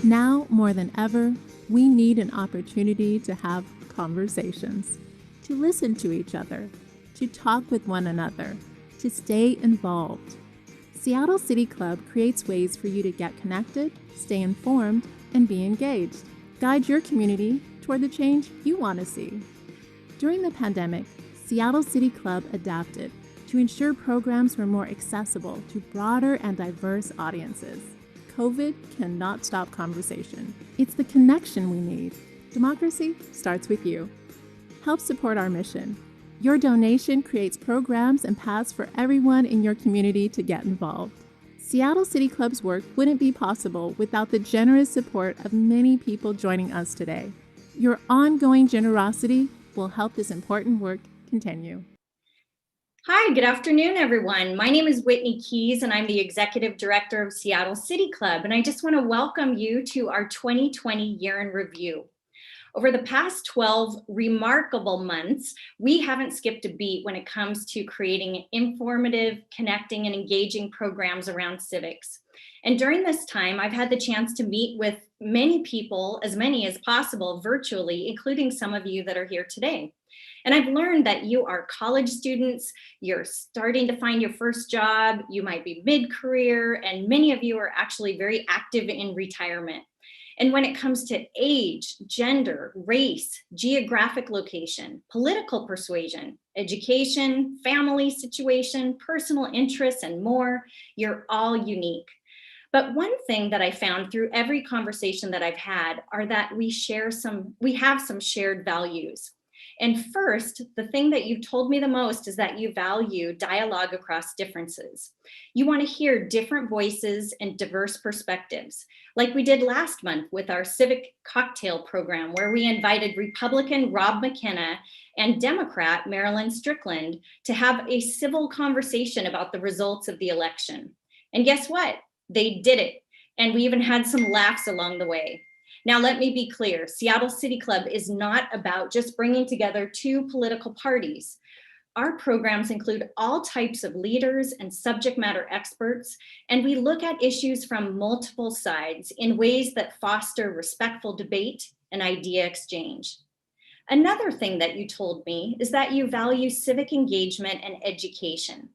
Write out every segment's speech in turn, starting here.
Now, more than ever, we need an opportunity to have conversations, to listen to each other, to talk with one another, to stay involved. Seattle City Club creates ways for you to get connected, stay informed, and be engaged. Guide your community toward the change you want to see. During the pandemic, Seattle City Club adapted to ensure programs were more accessible to broader and diverse audiences. COVID cannot stop conversation. It's the connection we need. Democracy starts with you. Help support our mission. Your donation creates programs and paths for everyone in your community to get involved. Seattle City Club's work wouldn't be possible without the generous support of many people joining us today. Your ongoing generosity will help this important work continue. Hi, good afternoon, everyone. My name is Whitney Keys, and I'm the Executive Director of Seattle City Club, and I just want to welcome you to our 2020 Year in Review. Over the past 12 remarkable months, we haven't skipped a beat when it comes to creating informative, connecting, and engaging programs around civics. And during this time, I've had the chance to meet with many people, as many as possible, virtually, including some of you that are here today. And I've learned that you are college students, you're starting to find your first job, you might be mid-career, and many of you are actually very active in retirement. And when it comes to age, gender, race, geographic location, political persuasion, education, family situation, personal interests, and more, you're all unique. But one thing that I found through every conversation that I've had are that we have some shared values. And first, the thing that you've told me the most is that you value dialogue across differences. You want to hear different voices and diverse perspectives, like we did last month with our civic cocktail program, where we invited Republican Rob McKenna and Democrat Marilyn Strickland to have a civil conversation about the results of the election. And guess what? They did it. And we even had some laughs along the way. Now, let me be clear, Seattle City Club is not about just bringing together two political parties. Our programs include all types of leaders and subject matter experts, and we look at issues from multiple sides in ways that foster respectful debate and idea exchange. Another thing that you told me is that you value civic engagement and education.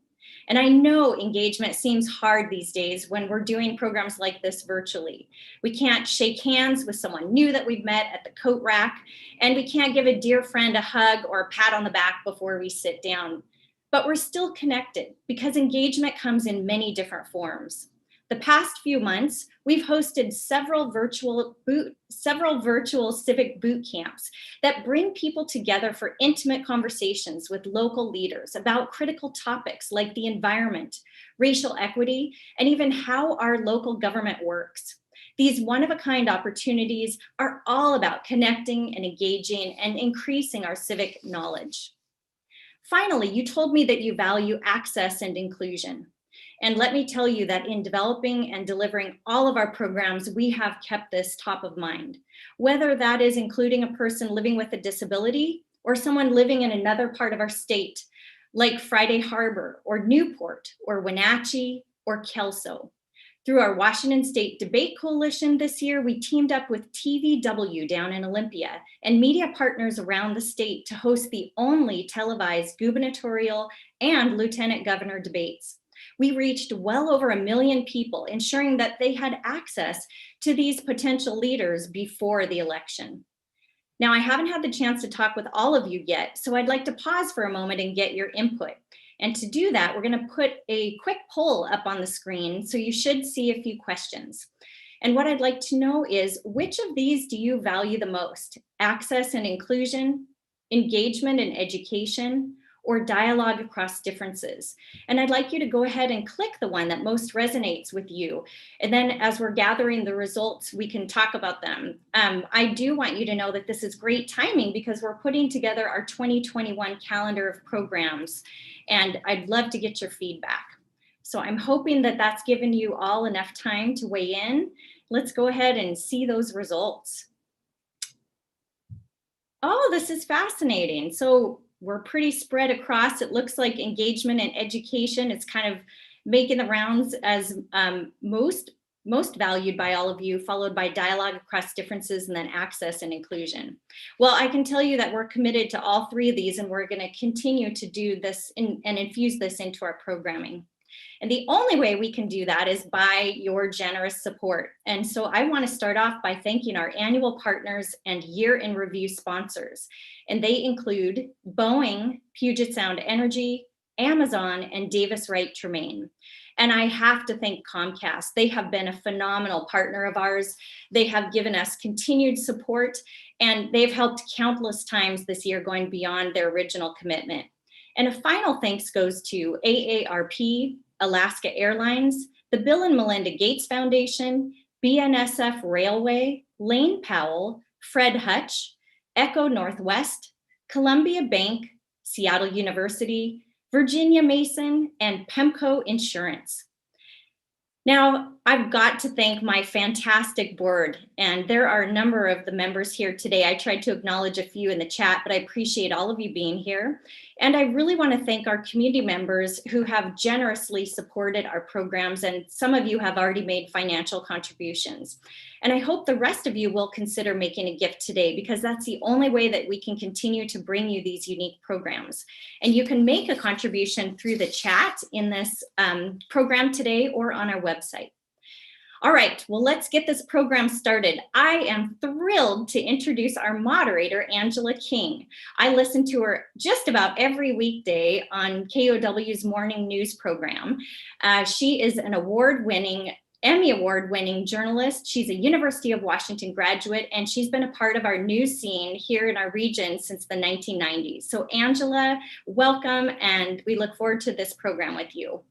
And I know engagement seems hard these days when we're doing programs like this virtually. We can't shake hands with someone new that we've met at the coat rack, and we can't give a dear friend a hug or a pat on the back before we sit down. But we're still connected because engagement comes in many different forms. The past few months, we've hosted several virtual civic boot camps that bring people together for intimate conversations with local leaders about critical topics like the environment, racial equity, and even how our local government works. These one-of-a-kind opportunities are all about connecting and engaging and increasing our civic knowledge. Finally, you told me that you value access and inclusion. And let me tell you that in developing and delivering all of our programs, we have kept this top of mind, whether that is including a person living with a disability or someone living in another part of our state, like Friday Harbor or Newport or Wenatchee or Kelso. Through our Washington State Debate Coalition this year, we teamed up with TVW down in Olympia and media partners around the state to host the only televised gubernatorial and lieutenant governor debates. We reached well over 1 million people, ensuring that they had access to these potential leaders before the election. Now, I haven't had the chance to talk with all of you yet, so I'd like to pause for a moment and get your input. And to do that, we're going to put a quick poll up on the screen, so you should see a few questions. And what I'd like to know is, which of these do you value the most? Access and inclusion, engagement and education, or dialogue across differences? And I'd like you to go ahead and click the one that most resonates with you. And then as we're gathering the results, we can talk about them. I do want you to know that this is great timing because we're putting together our 2021 calendar of programs, and I'd love to get your feedback. So I'm hoping that that's given you all enough time to weigh in. Let's go ahead and see those results. Oh, this is fascinating. So we're pretty spread across. It looks like engagement and education is kind of making the rounds as most most valued by all of you, followed by dialogue across differences, and then access and inclusion. Well, I can tell you that we're committed to all three of these, and we're going to continue to do this and infuse this into our programming. And the only way we can do that is by your generous support. And so I want to start off by thanking our annual partners and year in review sponsors. And they include Boeing, Puget Sound Energy, Amazon, and Davis Wright Tremaine. And I have to thank Comcast. They have been a phenomenal partner of ours. They have given us continued support, and they've helped countless times this year, going beyond their original commitment. And a final thanks goes to AARP, Alaska Airlines, the Bill and Melinda Gates Foundation, BNSF Railway, Lane Powell, Fred Hutch, Echo Northwest, Columbia Bank, Seattle University, Virginia Mason, and Pemco Insurance. Now, I've got to thank my fantastic board, and there are a number of the members here today. I tried to acknowledge a few in the chat, but I appreciate all of you being here. And I really want to thank our community members who have generously supported our programs, and some of you have already made financial contributions. And I hope the rest of you will consider making a gift today, because that's the only way that we can continue to bring you these unique programs. And you can make a contribution through the chat in this program today or on our website. All right, well, let's get this program started. I am thrilled to introduce our moderator, Angela King. I listen to her just about every weekday on KUOW's morning news program. She is an Emmy Award-winning journalist. She's a University of Washington graduate, and she's been a part of our news scene here in our region since the 1990s. So Angela, welcome, and we look forward to this program with you.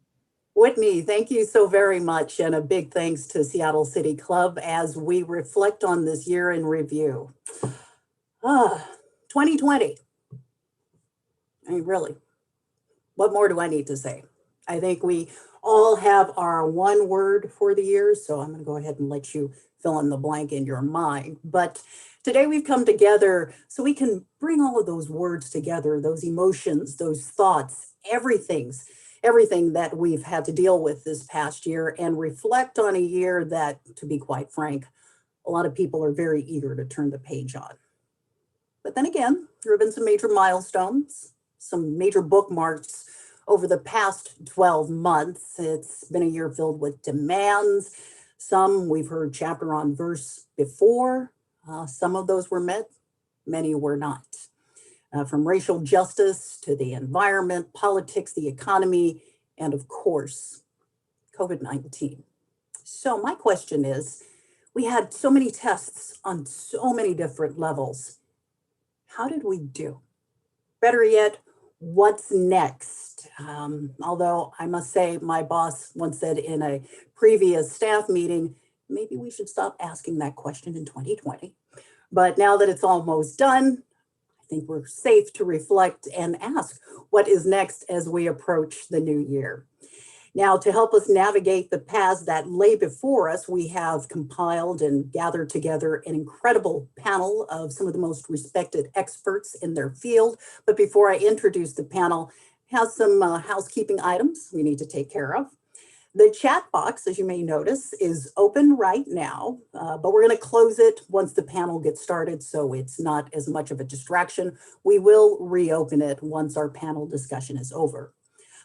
Whitney, thank you so very much, and a big thanks to Seattle City Club as we reflect on this year in review. 2020. I mean, really, what more do I need to say? I think we all have our one word for the year, so I'm going to go ahead and let you fill in the blank in your mind. But today we've come together so we can bring all of those words together, those emotions, those thoughts, everything that we've had to deal with this past year, and reflect on a year that, to be quite frank, a lot of people are very eager to turn the page on. But then again, there have been some major milestones, some major bookmarks over the past 12 months. It's been a year filled with demands. Some we've heard chapter on verse before. Some of those were met, many were not. From racial justice to the environment, politics, the economy, and of course, COVID-19. So my question is, we had so many tests on so many different levels. How did we do? Better yet, what's next? Although I must say, my boss once said in a previous staff meeting, maybe we should stop asking that question in 2020. But now that it's almost done, I think we're safe to reflect and ask what is next as we approach the new year. Now, to help us navigate the paths that lay before us, we have compiled and gathered together an incredible panel of some of the most respected experts in their field. But before I introduce the panel, I have some housekeeping items we need to take care of. The chat box, as you may notice, is open right now, but we're going to close it once the panel gets started, so it's not as much of a distraction. We will reopen it once our panel discussion is over.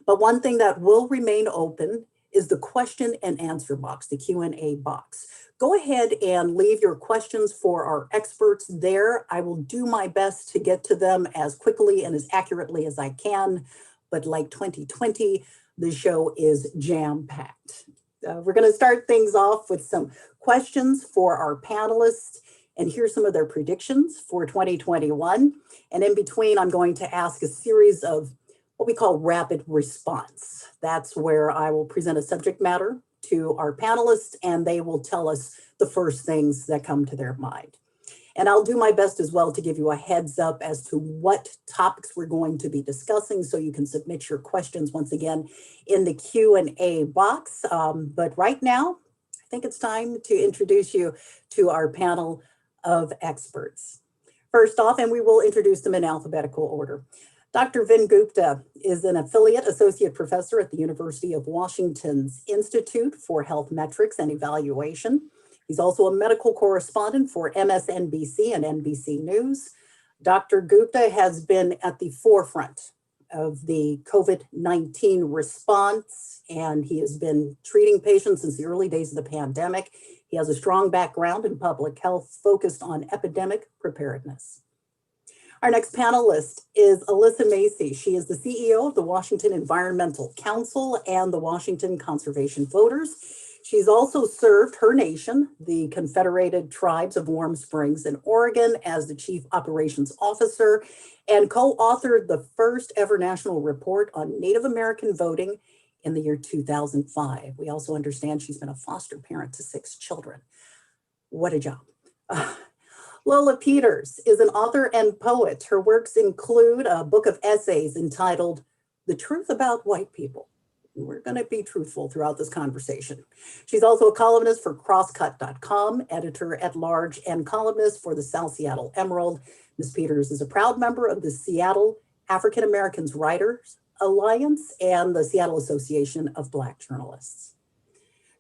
But one thing that will remain open is the question and answer box, the Q&A box. Go ahead and leave your questions for our experts there. I will do my best to get to them as quickly and as accurately as I can, but like 2020, the show is jam-packed. We're going to start things off with some questions for our panelists, and here's some of their predictions for 2021. And in between, I'm going to ask a series of what we call rapid response. That's where I will present a subject matter to our panelists, and they will tell us the first things that come to their mind. And I'll do my best as well to give you a heads up as to what topics we're going to be discussing, so you can submit your questions once again in the Q&A box. But right now, I think it's time to introduce you to our panel of experts. First off, and we will introduce them in alphabetical order. Dr. Vin Gupta is an affiliate associate professor at the University of Washington's Institute for Health Metrics and Evaluation. He's also a medical correspondent for MSNBC and NBC News. Dr. Gupta has been at the forefront of the COVID-19 response, and he has been treating patients since the early days of the pandemic. He has a strong background in public health focused on epidemic preparedness. Our next panelist is Alyssa Macy. She is the CEO of the Washington Environmental Council and the Washington Conservation Voters. She's also served her nation, the Confederated Tribes of Warm Springs in Oregon, as the Chief Operations Officer and co-authored the first ever national report on Native American voting in the year 2005. We also understand she's been a foster parent to 6 children. What a job. Lola Peters is an author and poet. Her works include a book of essays entitled The Truth About White People. We're going to be truthful throughout this conversation. She's also a columnist for crosscut.com, editor-at-large, and columnist for the South Seattle Emerald. Ms. Peters is a proud member of the Seattle African Americans Writers Alliance and the Seattle Association of Black Journalists.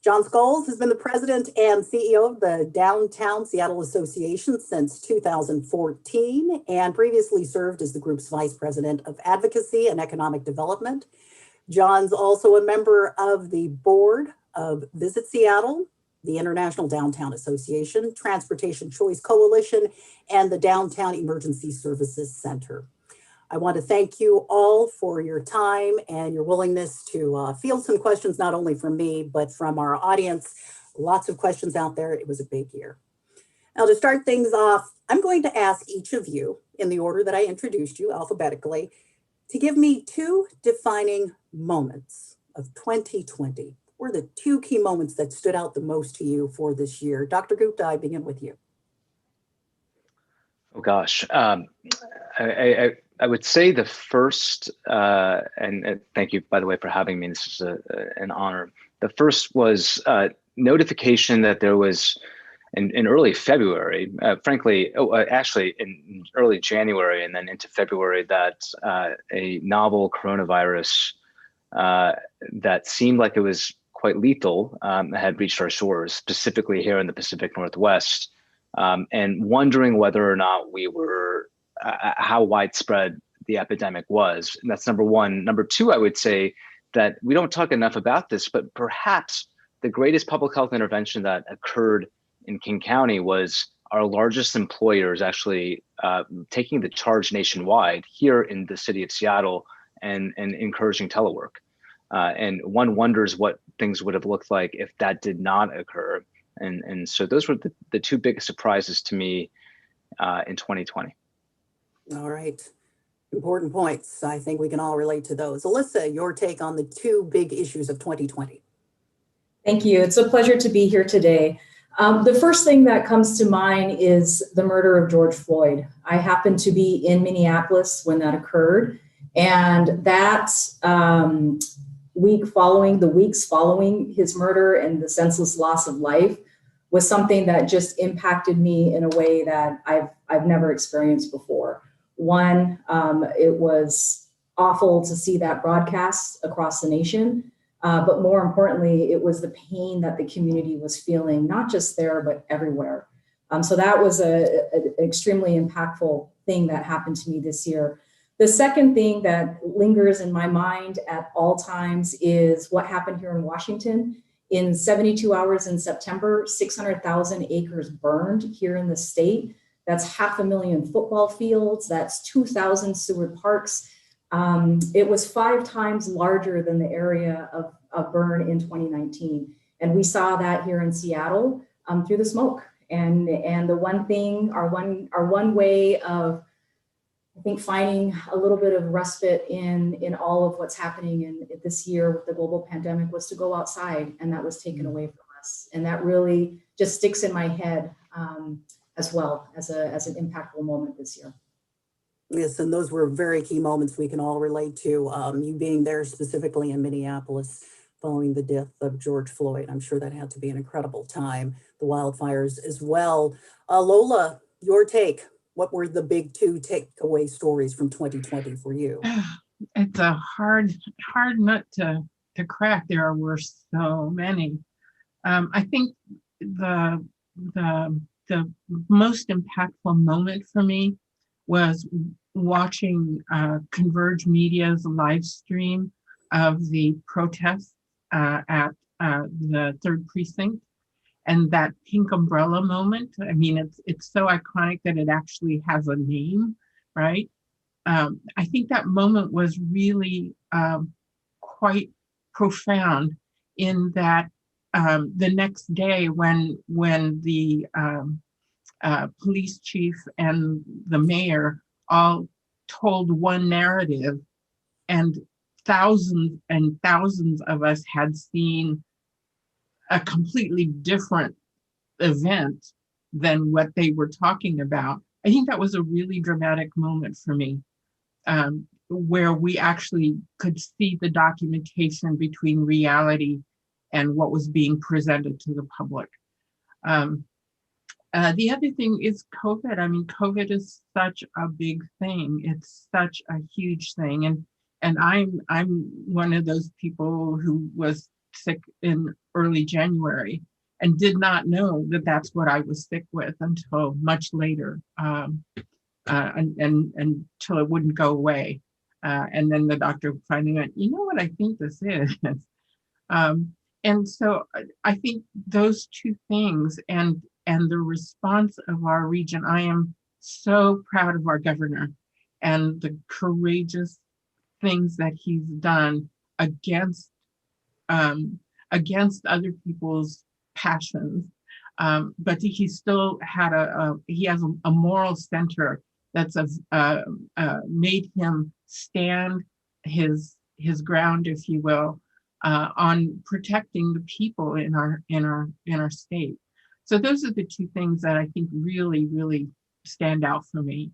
John Scholes has been the president and CEO of the Downtown Seattle Association since 2014 and previously served as the group's vice president of advocacy and economic development. John's also a member of the board of Visit Seattle, the International Downtown Association, Transportation Choice Coalition, and the Downtown Emergency Services Center. I want to thank you all for your time and your willingness to field some questions, not only from me, but from our audience. Lots of questions out there. It was a big year. Now, to start things off, I'm going to ask each of you, in the order that I introduced you alphabetically, to give me 2 defining moments of 2020. What are the 2 key moments that stood out the most to you for this year? Dr. Gupta, I begin with you. Oh gosh, I would say the first, and thank you, by the way, for having me. This is an honor. The first was notification that there was, in early February, actually in early January and then into February, that a novel coronavirus that seemed like it was quite lethal had reached our shores, specifically here in the Pacific Northwest, and wondering whether or not we were, how widespread the epidemic was. And that's number one. Number two, I would say that we don't talk enough about this, but perhaps the greatest public health intervention that occurred in King County was our largest employers actually taking the charge nationwide here in the city of Seattle and encouraging telework. And one wonders what things would have looked like if that did not occur. And so those were the 2 biggest surprises to me in 2020. All right. Important points. I think we can all relate to those. Alyssa, your take on the 2 big issues of 2020. Thank you. It's a pleasure to be here today. The first thing that comes to mind is the murder of George Floyd. I happened to be in Minneapolis when that occurred, and that weeks following his murder and the senseless loss of life was something that just impacted me in a way that I've never experienced before. One, it was awful to see that broadcast across the nation. But more importantly, it was the pain that the community was feeling, not just there, but everywhere. So that was an extremely impactful thing that happened to me this year. The second thing that lingers in my mind at all times is what happened here in Washington. In 72 hours in September, 600,000 acres burned here in the state. That's 500,000 football fields. That's 2,000 Seward parks. It was 5 times larger than the area of burn in 2019. And we saw that here in Seattle through the smoke. And the one thing, our one way of, I think, finding a little bit of respite in all of what's happening in this year with the global pandemic was to go outside, and that was taken away from us. And that really just sticks in my head as well as an impactful moment this year. Yes, and those were very key moments we can all relate to. You being there specifically in Minneapolis following the death of George Floyd. I'm sure that had to be an incredible time. The wildfires as well. Lola, your take. What were the big two takeaway stories from 2020 for you? It's a hard nut to crack. There were so many. I think the most impactful moment for me was watching Converge Media's live stream of the protests at the 3rd Precinct, and that pink umbrella moment. I mean, it's so iconic that it actually has a name, right? I think that moment was really quite profound, in that the next day when the police chief and the mayor all told one narrative, and thousands of us had seen a completely different event than what they were talking about. I think that was a really dramatic moment for me, where we actually could see the documentation between reality and what was being presented to the public. The other thing is COVID. I mean, COVID is such a big thing. It's such a huge thing. And I'm one of those people who was sick in early January and did not know that that's what I was sick with until much later, and until it wouldn't go away. And then the doctor finally went, you know what I think this is? And so I think those two things and the response of our region, I am so proud of our governor and the courageous things that he's done against other people's passions, but he still had he has a moral center that's made him stand his ground, if you will, on protecting the people in our state. So those are the two things that I think really stand out for me: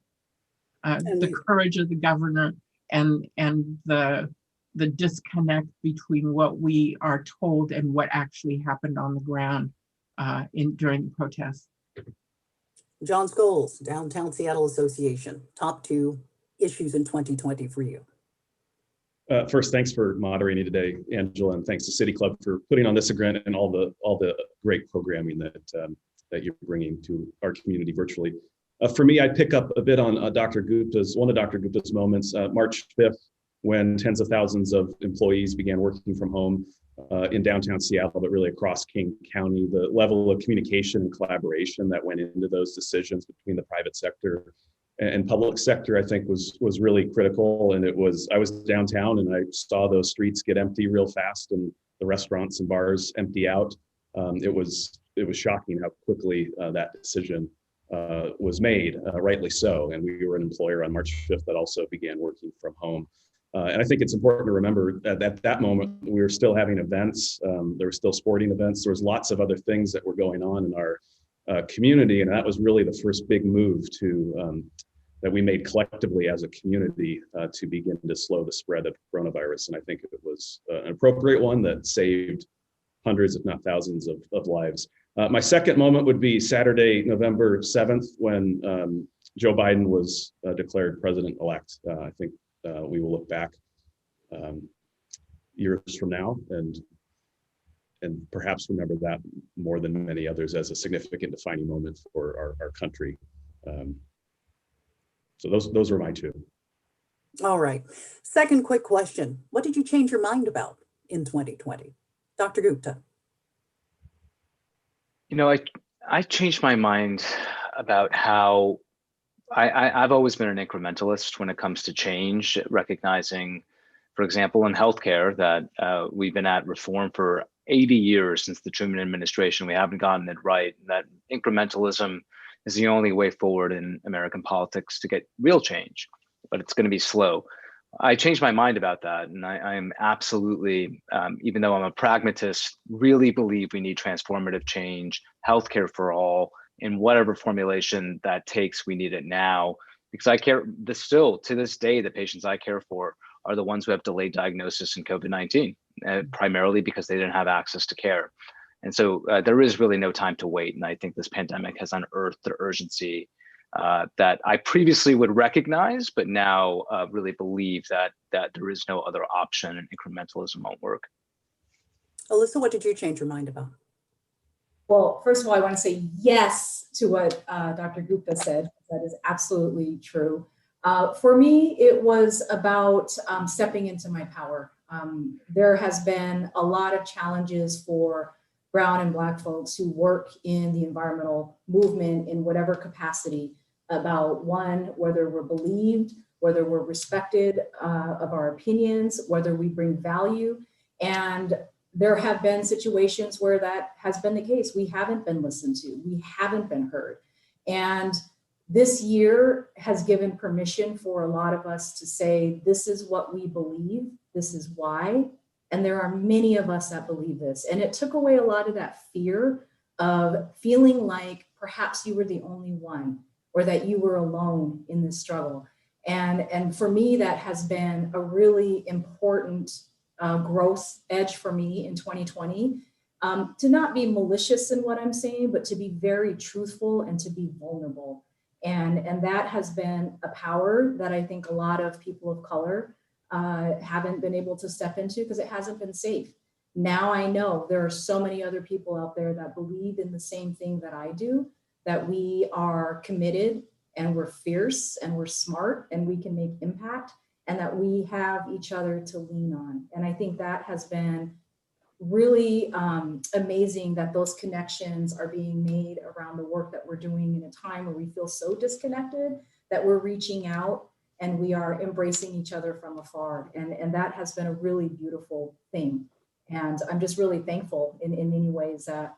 the courage of the governor and the disconnect between what we are told and what actually happened on the ground during the protests. John Scholes, Downtown Seattle Association, top 2 issues in 2020 for you. First, thanks for moderating today, Angela, and thanks to City Club for putting on this event and all the great programming that you're bringing to our community virtually. For me, I pick up a bit on one of Dr. Gupta's moments, March 5th, when tens of thousands of employees began working from home in downtown Seattle, but really across King County. The level of communication and collaboration that went into those decisions between the private sector and public sector, I think was really critical. And I was downtown and I saw those streets get empty real fast and the restaurants and bars empty out. It was shocking how quickly that decision was made, rightly so. And we were an employer on March 5th that also began working from home. And I think it's important to remember that at that moment, we were still having events. There were still sporting events. There was lots of other things that were going on in our community. And that was really the first big move that we made collectively as a community to begin to slow the spread of coronavirus. And I think it was an appropriate one that saved hundreds, if not thousands of lives. My second moment would be Saturday, November 7th, when Joe Biden was declared president-elect. I think we will look back years from now and perhaps remember that more than many others as a significant defining moment for our country. So those were my two. All right. Second quick question. What did you change your mind about in 2020? Dr. Gupta. You know, I changed my mind about how I've always been an incrementalist when it comes to change, recognizing, for example, in healthcare that we've been at reform for 80 years since the Truman administration. We haven't gotten it right. That incrementalism is the only way forward in American politics to get real change, but it's going to be slow. I changed my mind about that. And I am absolutely, even though I'm a pragmatist, really believe we need transformative change, healthcare for all, in whatever formulation that takes. We need it now, because I care still to this day, the patients I care for are the ones who have delayed diagnosis in COVID-19, primarily because they didn't have access to care. And so there is really no time to wait. And I think this pandemic has unearthed the urgency that I previously would recognize, but now really believe that there is no other option and incrementalism won't work. Alyssa, what did you change your mind about? Well, first of all, I want to say yes to what Dr. Gupta said. That is absolutely true. For me, it was about stepping into my power. There has been a lot of challenges for Brown and Black folks who work in the environmental movement in whatever capacity, about one, whether we're believed, whether we're respected of our opinions, whether we bring value. And there have been situations where that has been the case. We haven't been listened to, we haven't been heard. And this year has given permission for a lot of us to say, this is what we believe, this is why. And there are many of us that believe this. And it took away a lot of that fear of feeling like perhaps you were the only one or that you were alone in this struggle. And for me, that has been a really important growth edge for me in 2020, to not be malicious in what I'm saying, but to be very truthful and to be vulnerable. And that has been a power that I think a lot of people of color haven't been able to step into because it hasn't been safe. Now I know there are so many other people out there that believe in the same thing that I do, that we are committed and we're fierce and we're smart and we can make impact, and that we have each other to lean on. And I think that has been really amazing that those connections are being made around the work that we're doing in a time where we feel so disconnected, that we're reaching out and we are embracing each other from afar. And that has been a really beautiful thing. And I'm just really thankful in many ways that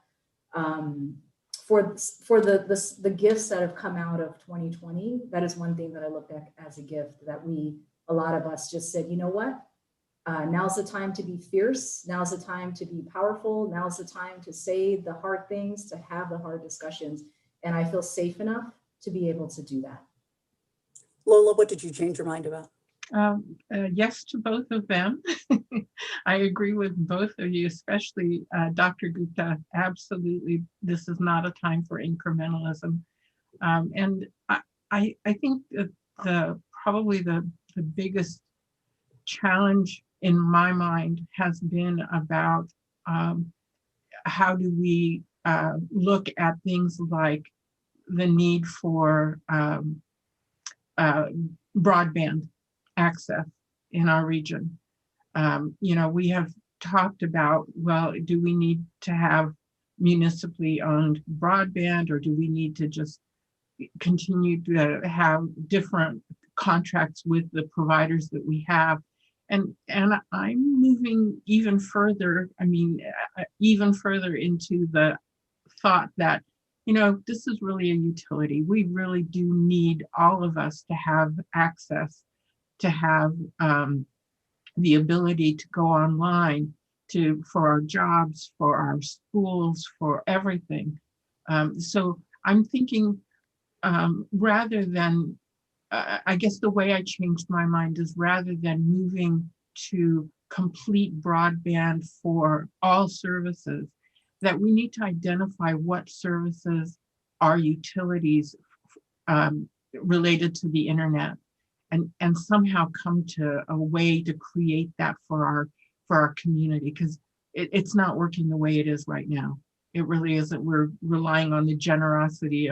for the gifts that have come out of 2020, that is one thing that I looked at as a gift, that a lot of us just said, you know what? Now's the time to be fierce. Now's the time to be powerful. Now's the time to say the hard things, to have the hard discussions. And I feel safe enough to be able to do that. Lola, what did you change your mind about? Yes to both of them. I agree with both of you, especially Dr. Gupta. Absolutely, this is not a time for incrementalism. And I think that probably the biggest challenge in my mind has been about how do we look at things like the need for broadband access in our region. We have talked about, well, do we need to have municipally owned broadband, or do we need to just continue to have different contracts with the providers that we have? And I'm moving even further, even further into the thought that, this is really a utility. We really do need all of us to have access, to have the ability to go online for our jobs, for our schools, for everything. So I'm thinking rather than, I guess the way I changed my mind is rather than moving to complete broadband for all services, that we need to identify what services are utilities related to the internet, and somehow come to a way to create that for our community, because it's not working the way it is right now. It really isn't. We're relying on the generosity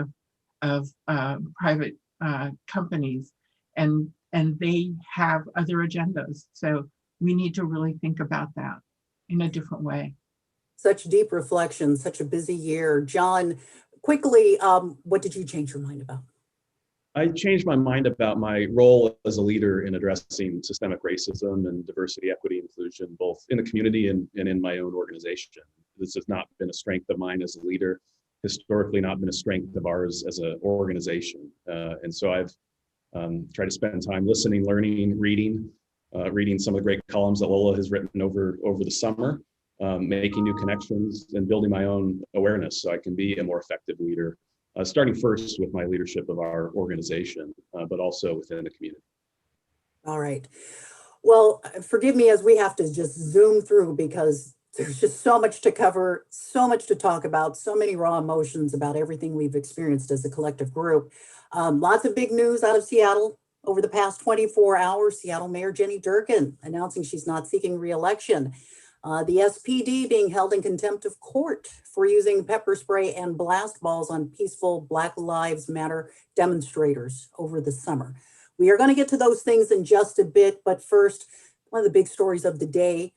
of private companies, and they have other agendas. So we need to really think about that in a different way. Such deep reflection, such a busy year. John, quickly, what did you change your mind about? I changed my mind about my role as a leader in addressing systemic racism and diversity, equity, inclusion, both in the community and in my own organization. This has not been a strength of mine as a leader, historically not been a strength of ours as an organization. And so I've tried to spend time listening, learning, reading some of the great columns that Lola has written over the summer, making new connections and building my own awareness so I can be a more effective leader, starting first with my leadership of our organization, but also within the community. All right. Well, forgive me as we have to just zoom through because there's just so much to cover, so much to talk about, so many raw emotions about everything we've experienced as a collective group. Lots of big news out of Seattle over the past 24 hours. Seattle Mayor Durkan announcing she's not seeking re-election. The SPD being held in contempt of court for using pepper spray and blast balls on peaceful Black Lives Matter demonstrators over the summer. We are going to get to those things in just a bit, but first, one of the big stories of the day,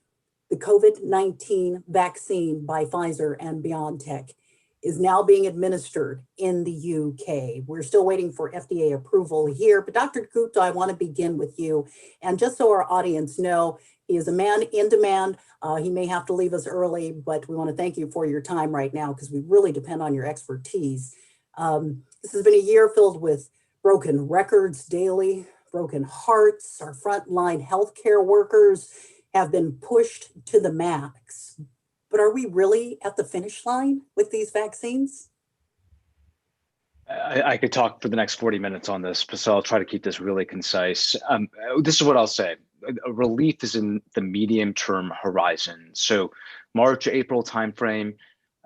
the COVID-19 vaccine by Pfizer and BioNTech is now being administered in the UK. We're still waiting for FDA approval here, but Dr. Gupta, I want to begin with you. And just so our audience know, he is a man in demand. He may have to leave us early, but we want to thank you for your time right now because we really depend on your expertise. This has been a year filled with broken records daily, broken hearts. Our frontline healthcare workers have been pushed to the max. But are we really at the finish line with these vaccines? I could talk for the next 40 minutes on this, so I'll try to keep this really concise. This is what I'll say. Relief is in the medium-term horizon. So March, April timeframe,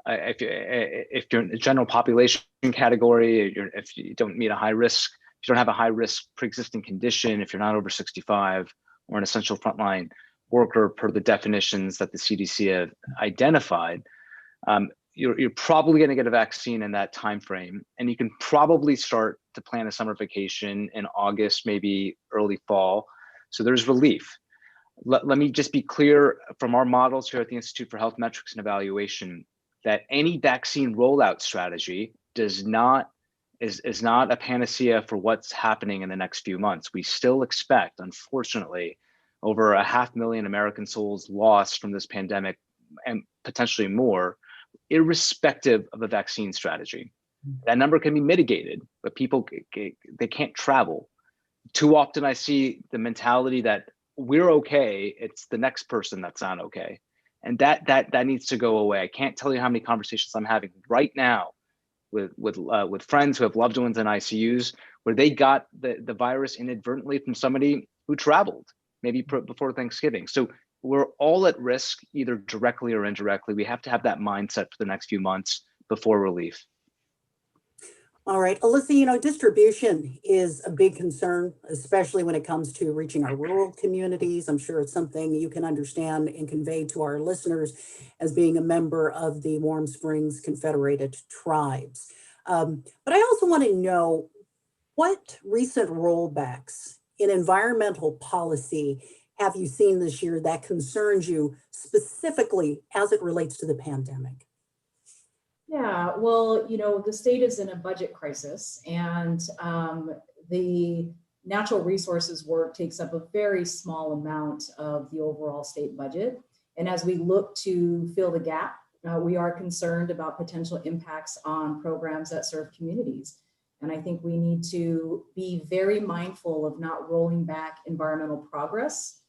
if you're in the general population category, if you don't meet a high risk, if you don't have a high risk pre-existing condition, if you're not over 65 or an essential frontline worker per the definitions that the CDC have identified, you're probably going to get a vaccine in that time frame, and you can probably start to plan a summer vacation in August, maybe early fall. So there's relief. Let me just be clear from our models here at the Institute for Health Metrics and Evaluation that any vaccine rollout strategy is not a panacea for what's happening in the next few months. We still expect, unfortunately, over 500,000 American souls lost from this pandemic and potentially more, irrespective of a vaccine strategy. That number can be mitigated, but people, they can't travel. Too often I see the mentality that we're okay, it's the next person that's not okay. And that needs to go away. I can't tell you how many conversations I'm having right now with friends who have loved ones in ICUs where they got the virus inadvertently from somebody who traveled, maybe before Thanksgiving. So we're all at risk, either directly or indirectly. We have to have that mindset for the next few months before relief. All right, Alyssa, distribution is a big concern, especially when it comes to reaching our rural communities. I'm sure it's something you can understand and convey to our listeners as being a member of the Warm Springs Confederated Tribes. But I also want to know what recent rollbacks in environmental policy have you seen this year that concerns you specifically as it relates to the pandemic? Yeah, well, the state is in a budget crisis, and the natural resources work takes up a very small amount of the overall state budget. And as we look to fill the gap, we are concerned about potential impacts on programs that serve communities. And I think we need to be very mindful of not rolling back environmental progress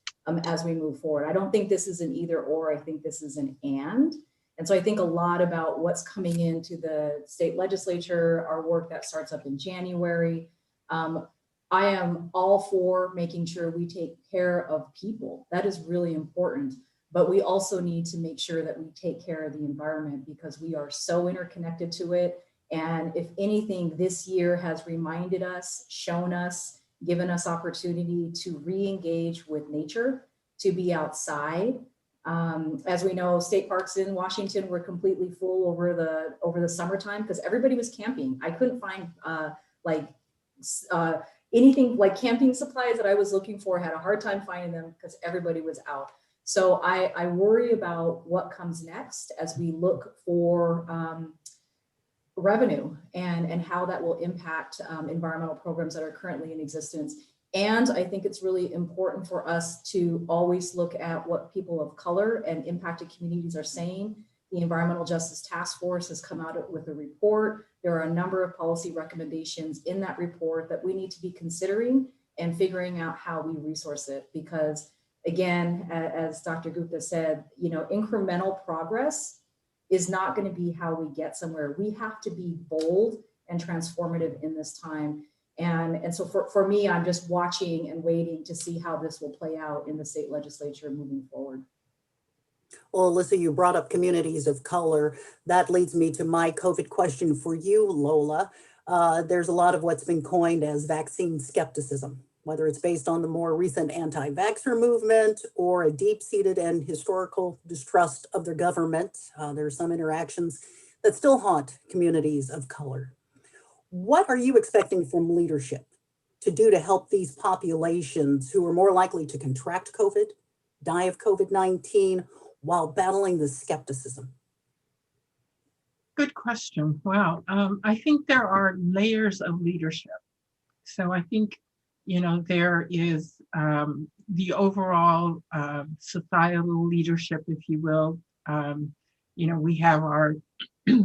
as we move forward. I don't think this is an either or, I think this is an and. And so I think a lot about what's coming into the state legislature, our work that starts up in January. I am all for making sure we take care of people. That is really important. But we also need to make sure that we take care of the environment because we are so interconnected to it. And if anything, this year has reminded us, shown us, given us opportunity to re-engage with nature, to be outside. As we know, state parks in Washington were completely full over the summertime because everybody was camping. I couldn't find anything like camping supplies that I was looking for. I had a hard time finding them because everybody was out. So I worry about what comes next as we look for revenue and how that will impact environmental programs that are currently in existence. And I think it's really important for us to always look at what people of color and impacted communities are saying. The Environmental Justice Task Force has come out with a report. There are a number of policy recommendations in that report that we need to be considering and figuring out how we resource it. Because again, as Dr. Gupta said, incremental progress is not going to be how we get somewhere. We have to be bold and transformative in this time. And so for me, I'm just watching and waiting to see how this will play out in the state legislature moving forward. Well, Alyssa, you brought up communities of color. That leads me to my COVID question for you, Lola. There's a lot of what's been coined as vaccine skepticism, whether it's based on the more recent anti-vaxxer movement or a deep-seated and historical distrust of their government. There are some interactions that still haunt communities of color. What are you expecting from leadership to do to help these populations who are more likely to contract COVID, die of COVID-19, while battling the skepticism? Good question. Wow. I think there are layers of leadership. So I think, there is the overall societal leadership, if you will. We have our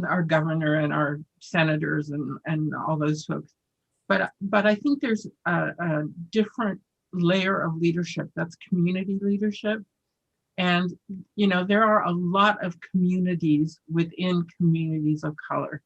our governor and our senators and all those folks. But I think there's a different layer of leadership. That's community leadership. And, there are a lot of communities within communities of color.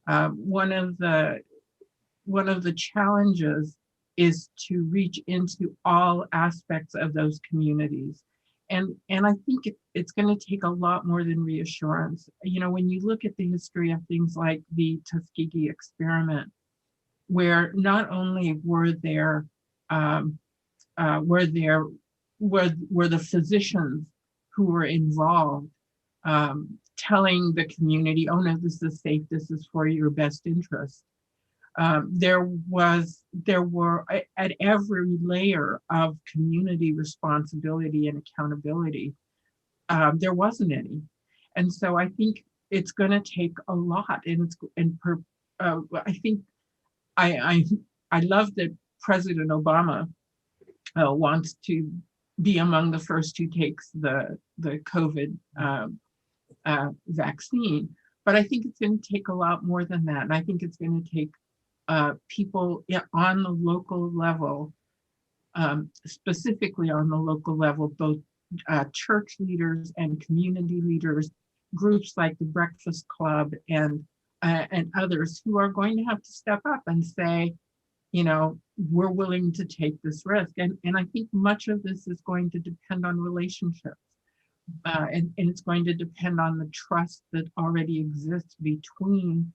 One of the challenges is to reach into all aspects of those communities. And I think it's going to take a lot more than reassurance. When you look at the history of things like the Tuskegee experiment, where not only were there were the physicians who were involved telling the community, oh no, this is safe, this is for your best interest. There were at every layer of community responsibility and accountability, there wasn't any. And so I think it's going to take a lot. I think I love that President Obama wants to be among the first who takes the COVID vaccine, but I think it's going to take a lot more than that. And I think it's going to take people on the local level, specifically on the local level, both church leaders and community leaders, groups like the Breakfast Club and others who are going to have to step up and say, we're willing to take this risk. And I think much of this is going to depend on relationships. And it's going to depend on the trust that already exists between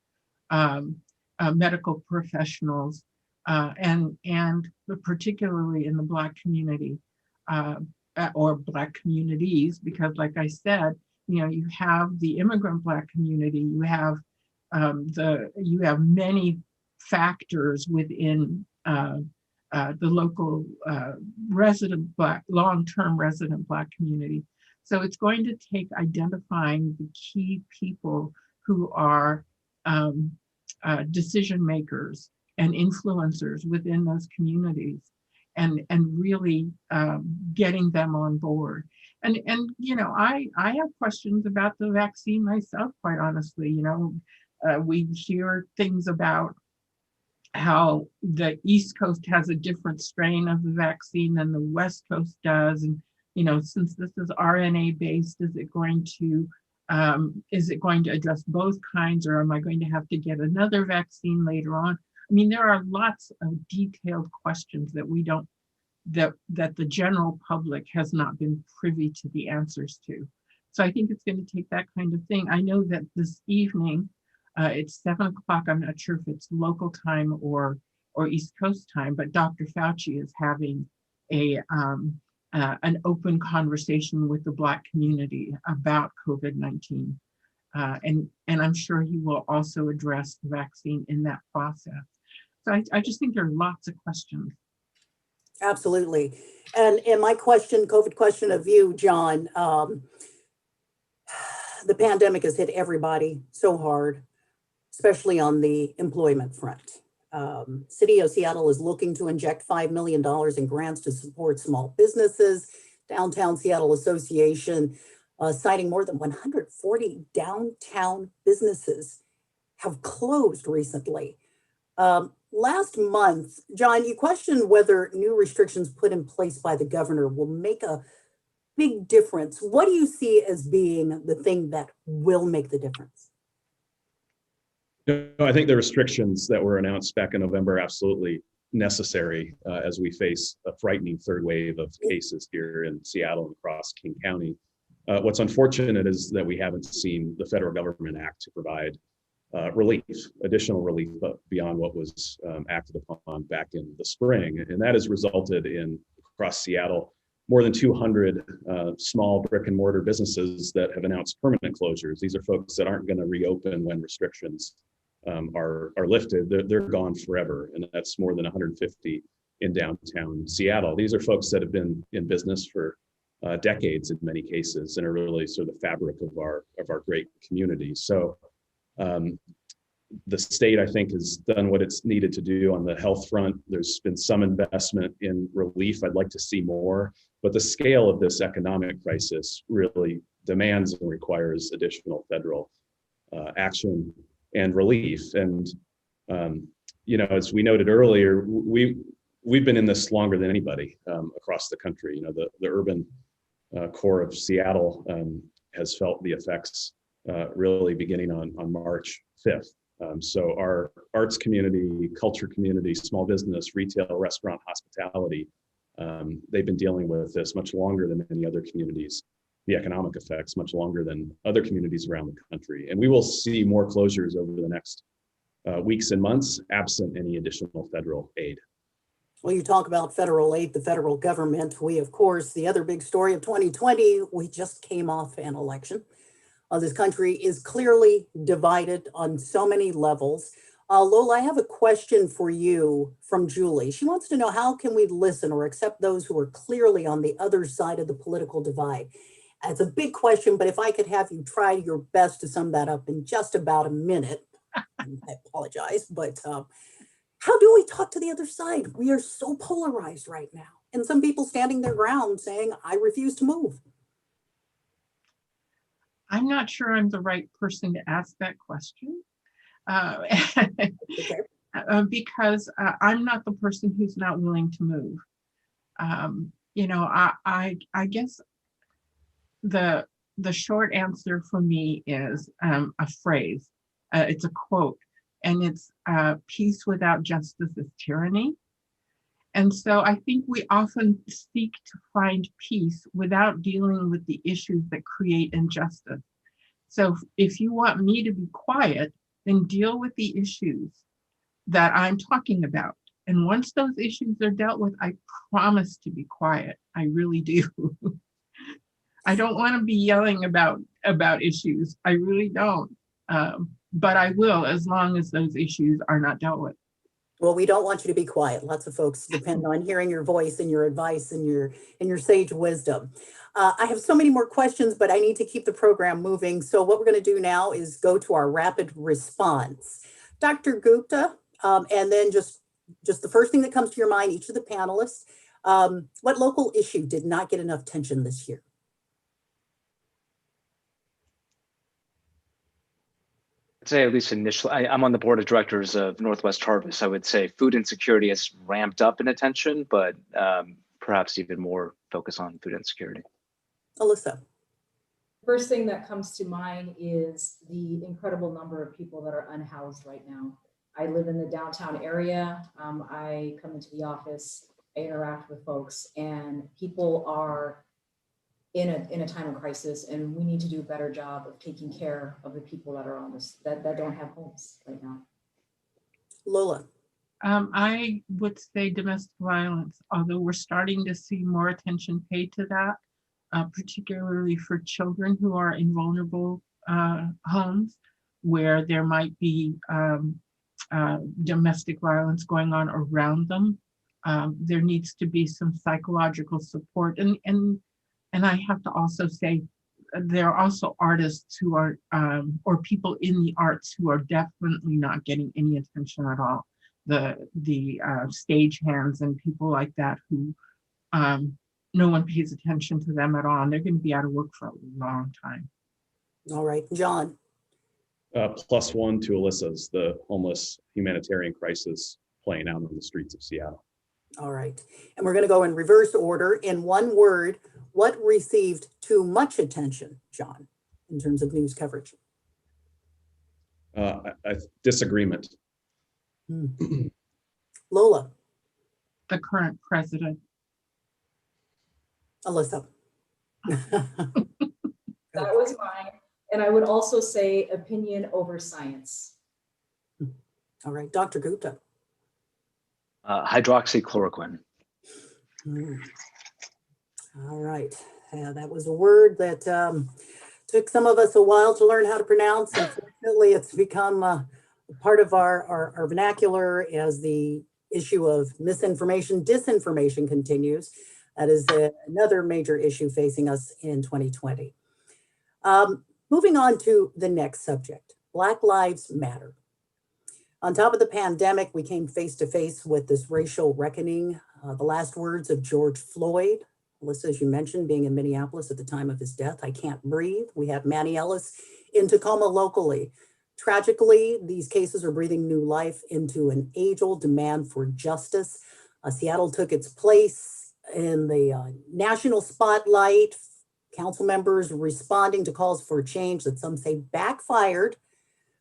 medical professionals and particularly in the Black community or Black communities, because like I said, you have the immigrant Black community, you have many factors within the local resident Black, long-term resident Black community. So it's going to take identifying the key people who are decision makers and influencers within those communities, and really getting them on board. And I have questions about the vaccine myself, quite honestly. We hear things about how the East Coast has a different strain of the vaccine than the West Coast does. And, since this is RNA based, is it going to address both kinds, or am I going to have to get another vaccine later on? I mean, there are lots of detailed questions that the general public has not been privy to the answers to. So I think it's going to take that kind of thing. I know that this evening, it's 7 o'clock. I'm not sure if it's local time or East Coast time, but Dr. Fauci is having an open conversation with the Black community about COVID-19. And I'm sure he will also address the vaccine in that process. So I just think there are lots of questions. Absolutely. And my COVID question of you, John, the pandemic has hit everybody so hard, especially on the employment front. City of Seattle is looking to inject $5 million in grants to support small businesses. Downtown Seattle Association, citing more than 140 downtown businesses have closed recently. Last month, John, you questioned whether new restrictions put in place by the governor will make a big difference. What do you see as being the thing that will make the difference? I think the restrictions that were announced back in November are absolutely necessary as we face a frightening third wave of cases here in Seattle and across King County. What's unfortunate is that we haven't seen the federal government act to provide relief, additional relief beyond what was acted upon back in the spring. And that has resulted in, across Seattle, more than 200 small brick and mortar businesses that have announced permanent closures. These are folks that aren't going to reopen when restrictions are lifted. They're gone forever. And that's more than 150 in downtown Seattle. These are folks that have been in business for decades in many cases and are really sort of the fabric of our great community. So the state, I think, has done what it's needed to do on the health front. There's been some investment in relief. I'd like to see more, but the scale of this economic crisis really demands and requires additional federal action and relief. And you know, as we noted earlier, we've been in this longer than anybody across the country. You know, the urban core of Seattle has felt the effects really beginning on March 5th. So our arts community, culture community, small business, retail, restaurant, hospitality, they've been dealing with this much longer than many other communities, the economic effects much longer than other communities around the country. And we will see more closures over the next weeks and months, absent any additional federal aid. Well, you talk about federal aid, the federal government. We, of course, the other big story of 2020, we just came off an election. This country is clearly divided on so many levels. Lola, I have a question for you from Julie. She wants to know, how can we listen or accept those who are clearly on the other side of the political divide? It's a big question, but if I could have you try your best to sum that up in just about a minute, I apologize, but how do we talk to the other side? We are so polarized right now. And some people standing their ground saying, I refuse to move. I'm not sure I'm the right person to ask that question because I'm not the person who's not willing to move. You know, I guess the short answer for me is a phrase. It's a quote, and it's peace without justice is tyranny. And so I think we often seek to find peace without dealing with the issues that create injustice. So if you want me to be quiet, then deal with the issues that I'm talking about. And once those issues are dealt with, I promise to be quiet. I really do. I don't want to be yelling about issues. I really don't. But I will, as long as those issues are not dealt with. Well, we don't want you to be quiet. Lots of folks depend on hearing your voice and your advice and your sage wisdom. I have so many more questions, but I need to keep the program moving. So what we're going to do now is go to our rapid response. Dr. Gupta, and then just the first thing that comes to your mind, each of the panelists, what local issue did not get enough attention this year? Say at least initially, I'm on the board of directors of Northwest Harvest. I would say food insecurity has ramped up in attention, but perhaps even more focus on food insecurity. Alyssa. First thing that comes to mind is the incredible number of people that are unhoused right now. I live in the downtown area. I come into the office, I interact with folks, and people are in a time of crisis, and we need to do a better job of taking care of the people that are on this, that don't have homes right now. Lola. I would say domestic violence, although we're starting to see more attention paid to that, particularly for children who are in vulnerable homes where there might be domestic violence going on around them. There needs to be some psychological support, and I have to also say, there are also artists who are, or people in the arts who are definitely not getting any attention at all. The stage hands and people like that who no one pays attention to them at all, and they're going to be out of work for a long time. All right, John. +1 to Alyssa's, the homeless humanitarian crisis playing out on the streets of Seattle. All right, and we're going to go in reverse order. In one word, what received too much attention, John, in terms of news coverage? Disagreement. Lola. The current president. Alyssa. That was mine. And I would also say opinion over science. All right, Dr. Gupta. Hydroxychloroquine. All right, that was a word that took some of us a while to learn how to pronounce. Unfortunately, it's become a part of our vernacular as the issue of misinformation, disinformation continues. That is another major issue facing us in 2020. Moving on to the next subject, Black Lives Matter. On top of the pandemic, we came face to face with this racial reckoning. The last words of George Floyd, Alyssa, as you mentioned, being in Minneapolis at the time of his death, "I can't breathe." We have Manny Ellis in Tacoma locally. Tragically, these cases are breathing new life into an age-old demand for justice. Seattle took its place in the national spotlight. Council members responding to calls for change that some say backfired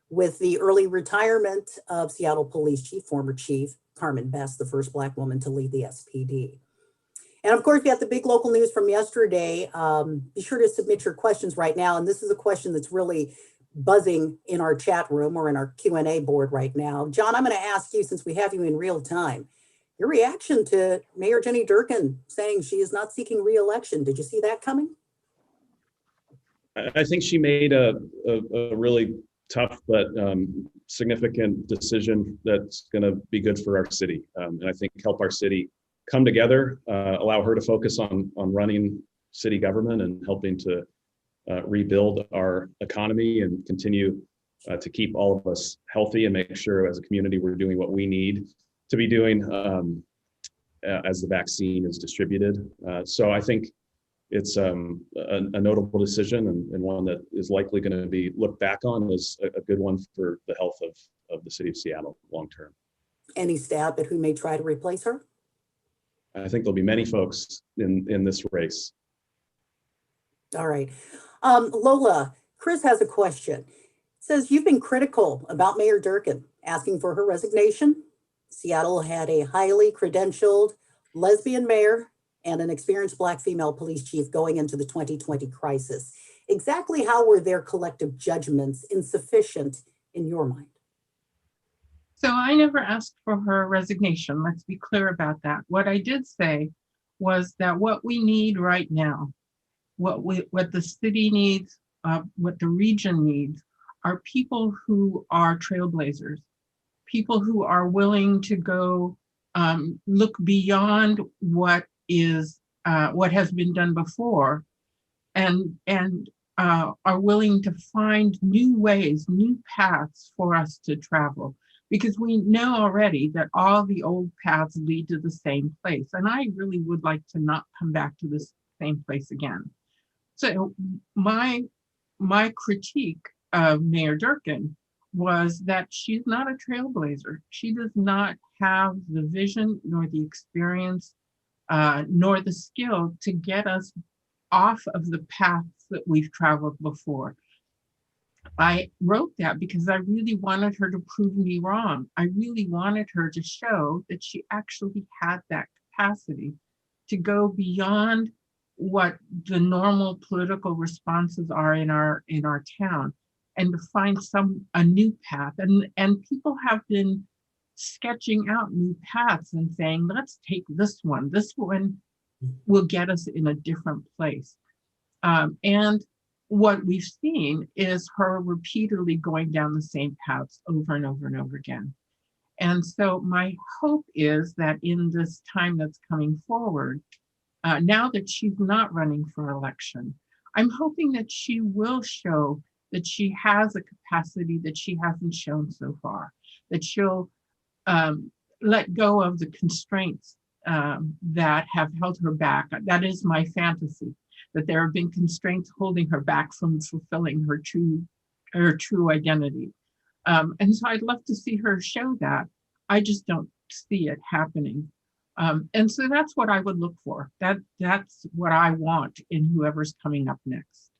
with the early retirement of Seattle Police Chief, former Chief Carmen Best, the first Black woman to lead the SPD. And of course, we have the big local news from yesterday. Be sure to submit your questions right now. And this is a question that's really buzzing in our chat room or in our Q&A board right now. John, I'm going to ask you, since we have you in real time, your reaction to Mayor Jenny Durkan saying she is not seeking re-election. Did you see that coming? I think she made a really tough but significant decision that's going to be good for our city, and I think help our city come together, allow her to focus on running city government and helping to rebuild our economy and continue to keep all of us healthy and make sure as a community we're doing what we need to be doing as the vaccine is distributed. So I think it's a notable decision and one that is likely going to be looked back on as a good one for the health of the city of Seattle long term. Any stab at who may try to replace her? I think there'll be many folks in this race. All right. Lola, Chris has a question. It says, you've been critical about Mayor Durkan asking for her resignation. Seattle had a highly credentialed lesbian mayor and an experienced Black female police chief going into the 2020 crisis. Exactly how were their collective judgments insufficient in your mind? So I never asked for her resignation. Let's be clear about that. What I did say was that what we need right now, what the city needs, what the region needs, are people who are trailblazers, people who are willing to go look beyond what has been done before, and are willing to find new ways, new paths for us to travel. Because we know already that all the old paths lead to the same place. And I really would like to not come back to this same place again. So my critique of Mayor Durkan was that she's not a trailblazer. She does not have the vision nor the experience nor the skill to get us off of the paths that we've traveled before. I wrote that because I really wanted her to prove me wrong. I really wanted her to show that she actually had that capacity to go beyond what the normal political responses are in our town and to find a new path. And people have been sketching out new paths and saying, let's take this one. This one will get us in a different place. And what we've seen is her repeatedly going down the same paths over and over and over again. And so my hope is that in this time that's coming forward, now that she's not running for election, I'm hoping that she will show that she has a capacity that she hasn't shown so far, that she'll let go of the constraints that have held her back. That is my fantasy, that there have been constraints holding her back from fulfilling her true identity. And so I'd love to see her show that. I just don't see it happening. And so that's what I would look for. That's what I want in whoever's coming up next.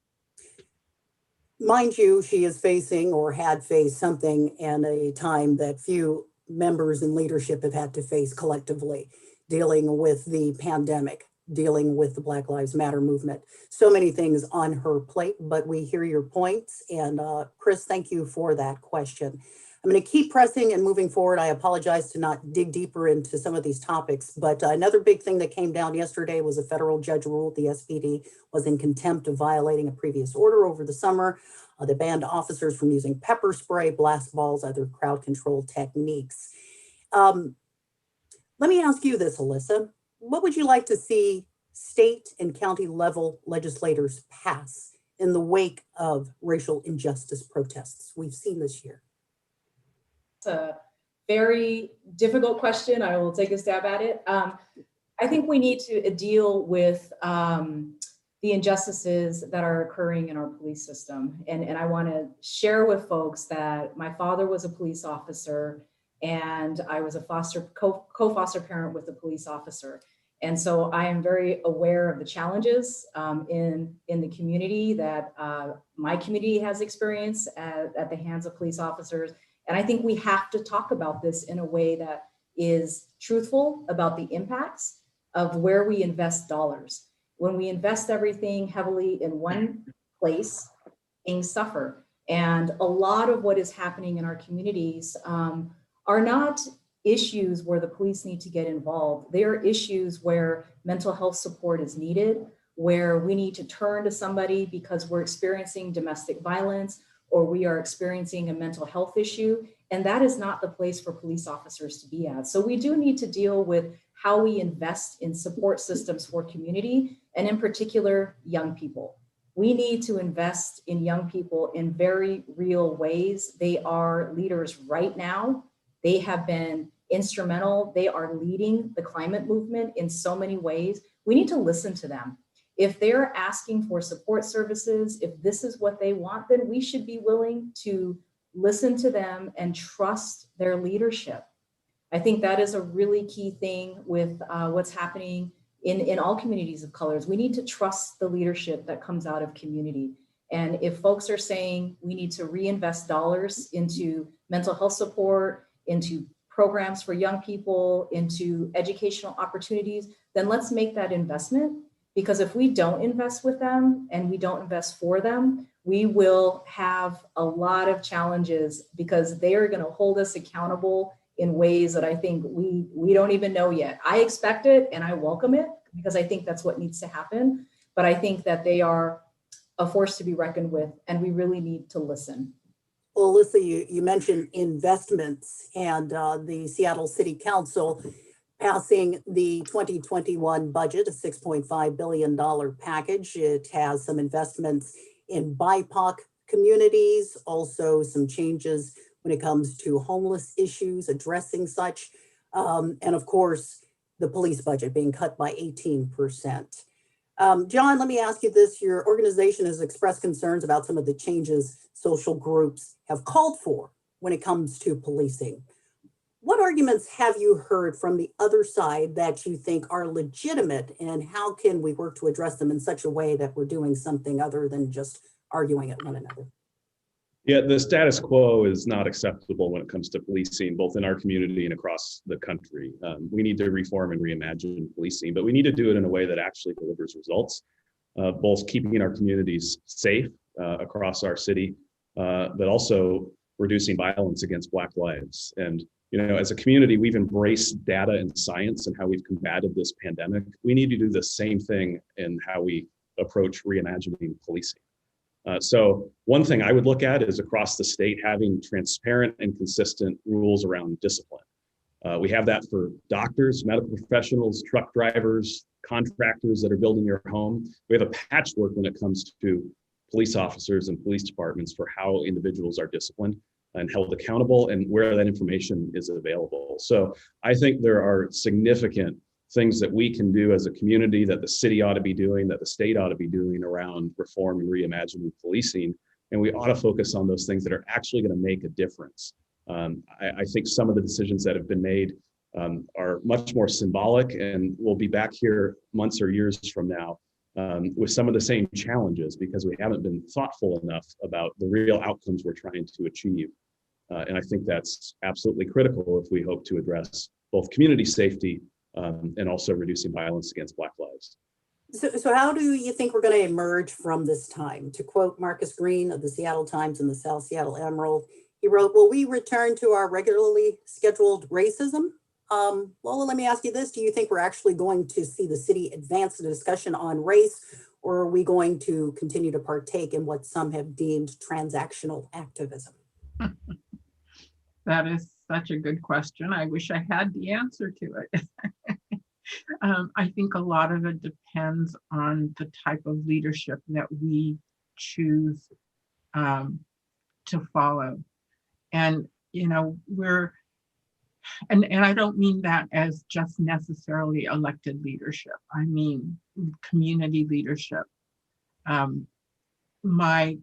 Mind you, she is facing or had faced something in a time that few members in leadership have had to face collectively, dealing with the pandemic, dealing with the Black Lives Matter movement. So many things on her plate, but we hear your points. And Chris, thank you for that question. I'm going to keep pressing and moving forward. I apologize to not dig deeper into some of these topics, but another big thing that came down yesterday was a federal judge ruled the SPD was in contempt of violating a previous order over the summer. They banned officers from using pepper spray, blast balls, other crowd control techniques. Let me ask you this, Alyssa. What would you like to see state and county level legislators pass in the wake of racial injustice protests we've seen this year? It's a very difficult question. I will take a stab at it. I think we need to deal with the injustices that are occurring in our police system. And I want to share with folks that my father was a police officer and I was a co-foster parent with a police officer. And so I am very aware of the challenges in the community that my community has experienced at the hands of police officers. And I think we have to talk about this in a way that is truthful about the impacts of where we invest dollars. When we invest everything heavily in one place, things suffer. And a lot of what is happening in our communities are not issues where the police need to get involved. They are issues where mental health support is needed, where we need to turn to somebody because we're experiencing domestic violence or we are experiencing a mental health issue. And that is not the place for police officers to be at. So we do need to deal with how we invest in support systems for community, and in particular, young people. We need to invest in young people in very real ways. They are leaders right now. They have been instrumental. They are leading the climate movement in so many ways. We need to listen to them. If they're asking for support services, if this is what they want, then we should be willing to listen to them and trust their leadership. I think that is a really key thing with what's happening in all communities of colors. We need to trust the leadership that comes out of community. And if folks are saying we need to reinvest dollars into mental health support, into programs for young people, into educational opportunities, then let's make that investment. Because if we don't invest with them and we don't invest for them, we will have a lot of challenges because they are going to hold us accountable in ways that I think we don't even know yet. I expect it and I welcome it because I think that's what needs to happen. But I think that they are a force to be reckoned with and we really need to listen. Well, Alyssa, you mentioned investments and the Seattle City Council passing the 2021 budget, a $6.5 billion package. It has some investments in BIPOC communities, also some changes when it comes to homeless issues, addressing such, and of course, the police budget being cut by 18%. John, let me ask you this. Your organization has expressed concerns about some of the changes social groups have called for when it comes to policing. What arguments have you heard from the other side that you think are legitimate, and how can we work to address them in such a way that we're doing something other than just arguing at one another? Yeah, the status quo is not acceptable when it comes to policing, both in our community and across the country. We need to reform and reimagine policing, but we need to do it in a way that actually delivers results, both keeping our communities safe across our city, but also reducing violence against Black lives. And as a community, we've embraced data and science and how we've combated this pandemic. We need to do the same thing in how we approach reimagining policing. So one thing I would look at is across the state having transparent and consistent rules around discipline. We have that for doctors, medical professionals, truck drivers, contractors that are building your home. We have a patchwork when it comes to police officers and police departments for how individuals are disciplined and held accountable and where that information is available. So I think there are significant things that we can do as a community, that the city ought to be doing, that the state ought to be doing around reform and reimagining policing. And we ought to focus on those things that are actually going to make a difference. I think some of the decisions that have been made are much more symbolic, and we'll be back here months or years from now with some of the same challenges because we haven't been thoughtful enough about the real outcomes we're trying to achieve. And I think that's absolutely critical if we hope to address both community safety and also reducing violence against Black lives. So how do you think we're going to emerge from this time? To quote Marcus Green of the Seattle Times and the South Seattle Emerald, He wrote, will we return to our regularly scheduled racism? Lola, let me ask you this. Do you think we're actually going to see the city advance the discussion on race, or are we going to continue to partake in what some have deemed transactional activism? That is such a good question. I wish I had the answer to it. I think a lot of it depends on the type of leadership that we choose to follow. And, you know, and I don't mean that as just necessarily elected leadership. I mean community leadership. My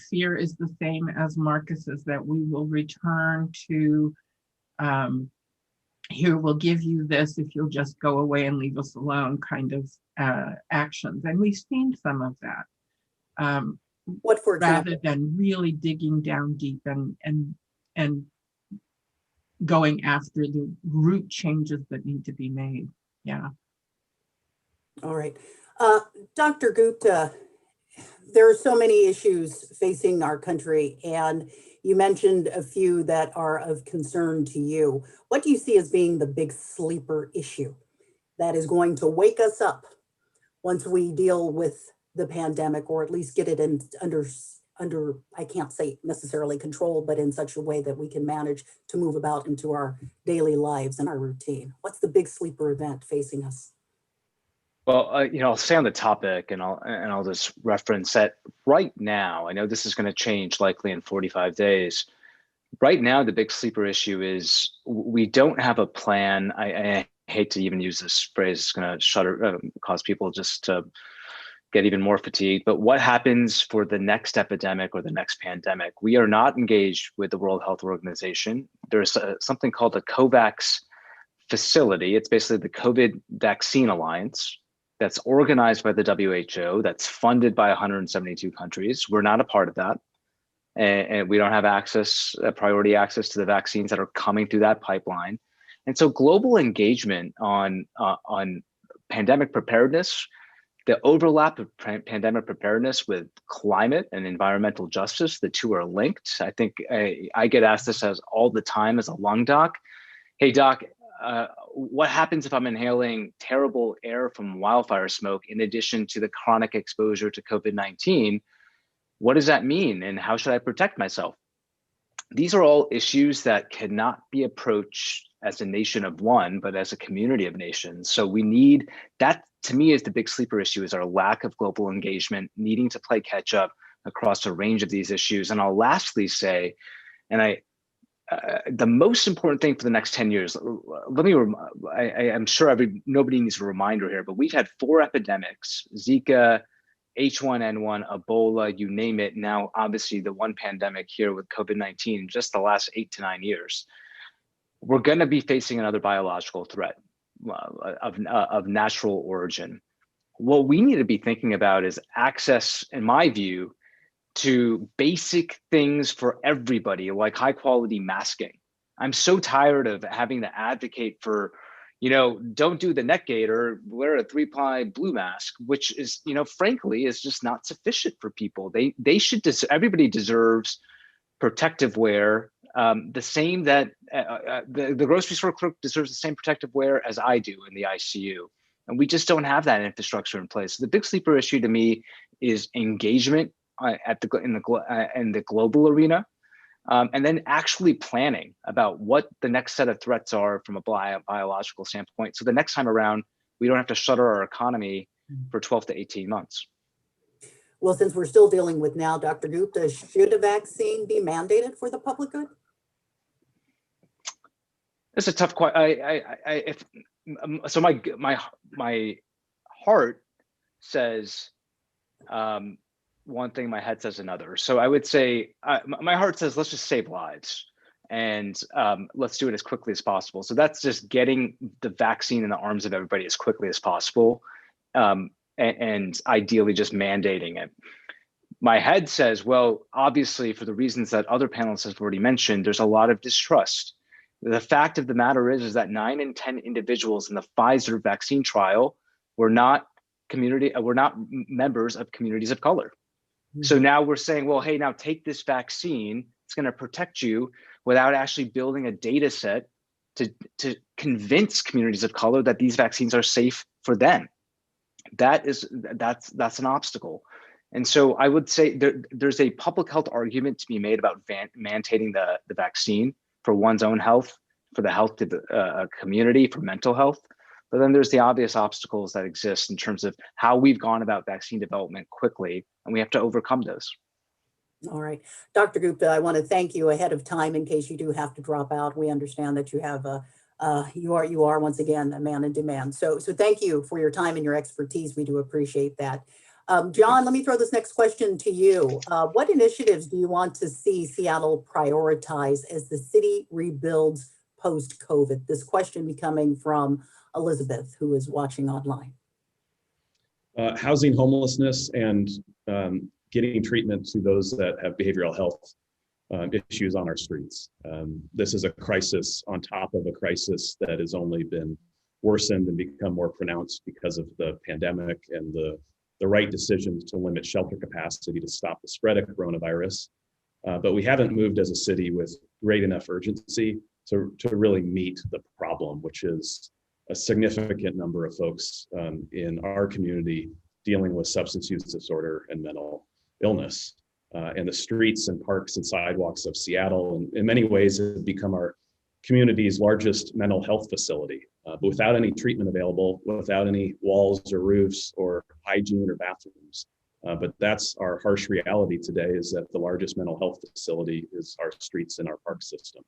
fear is the same as Marcus's, that we will return to here, we'll give you this if you'll just go away and leave us alone kind of actions. And we've seen some of that. What, for example? Rather than really digging down deep and going after the root changes that need to be made. Yeah. All right. Dr. Gupta, there are so many issues facing our country, and you mentioned a few that are of concern to you. What do you see as being the big sleeper issue that is going to wake us up once we deal with the pandemic, or at least get it under, I can't say necessarily control, but in such a way that we can manage to move about into our daily lives and our routine? What's the big sleeper event facing us? Well, you know, I'll stay on the topic, and I'll just reference that right now. I know this is going to change likely in 45 days. Right now, the big sleeper issue is we don't have a plan. I hate to even use this phrase; it's going to cause people just to get even more fatigued. But what happens for the next epidemic or the next pandemic? We are not engaged with the World Health Organization. There's something called a COVAX facility. It's basically the COVID Vaccine Alliance that's organized by the WHO, that's funded by 172 countries. We're not a part of that. And we don't have priority access to the vaccines that are coming through that pipeline. And so global engagement on pandemic preparedness, the overlap of pandemic preparedness with climate and environmental justice, the two are linked. I think I get asked this all the time as a lung doc. Hey, doc, what happens if I'm inhaling terrible air from wildfire smoke in addition to the chronic exposure to COVID-19? What does that mean, and how should I protect myself? These are all issues that cannot be approached as a nation of one, but as a community of nations. So we need that. To me, is the big sleeper issue, is our lack of global engagement, needing to play catch up across a range of these issues. And I'll lastly say, and the most important thing for the next 10 years, I'm sure nobody needs a reminder here, but we've had 4 epidemics: Zika, H1N1, Ebola, you name it. Now, obviously, the one pandemic here with COVID-19, just the last 8 to 9 years. We're going to be facing another biological threat of natural origin. What we need to be thinking about is access, in my view, to basic things for everybody, like high quality masking. I'm so tired of having to advocate for, don't do the neck gaiter, wear a 3-ply blue mask, which is, frankly, is just not sufficient for people. Everybody deserves protective wear, the same that the grocery store clerk deserves the same protective wear as I do in the ICU. And we just don't have that infrastructure in place. So the big sleeper issue to me is engagement in the global arena, and then actually planning about what the next set of threats are from a biological standpoint. So the next time around, we don't have to shutter our economy for 12 to 18 months. Well, since we're still dealing with now, Dr. Gupta, should a vaccine be mandated for the public good? It's a tough question. So my heart says one thing, my head says another. So I would say my heart says, let's just save lives, and let's do it as quickly as possible. So that's just getting the vaccine in the arms of everybody as quickly as possible, and ideally just mandating it. My head says, well, obviously, for the reasons that other panelists have already mentioned, there's a lot of distrust. The fact of the matter is that 9 in 10 individuals in the Pfizer vaccine trial were not members of communities of color. So now we're saying, well, hey, now take this vaccine, It's going to protect you without actually building a data set to convince communities of color that these vaccines are safe for them. That's an obstacle. And so I would say there's a public health argument to be made about mandating the vaccine for one's own health, for the health of the community, for mental health. But then there's the obvious obstacles that exist in terms of how we've gone about vaccine development quickly, and we have to overcome those. All right. Dr. Gupta, I want to thank you ahead of time in case you do have to drop out. We understand that you have you are once again a man in demand. So thank you for your time and your expertise. We do appreciate that. John, let me throw this next question to you. What initiatives do you want to see Seattle prioritize as the city rebuilds post-COVID? This question coming from Elizabeth, who is watching online. Housing homelessness and getting treatment to those that have behavioral health issues on our streets. This is a crisis on top of a crisis that has only been worsened and become more pronounced because of the pandemic and the right decisions to limit shelter capacity to stop the spread of coronavirus. But we haven't moved as a city with great enough urgency to really meet the problem, which is a significant number of folks in our community dealing with substance use disorder and mental illness. And the streets and parks and sidewalks of Seattle, in many ways, have become our community's largest mental health facility, but without any treatment available, without any walls or roofs or hygiene or bathrooms. But that's our harsh reality today, is that the largest mental health facility is our streets and our park system.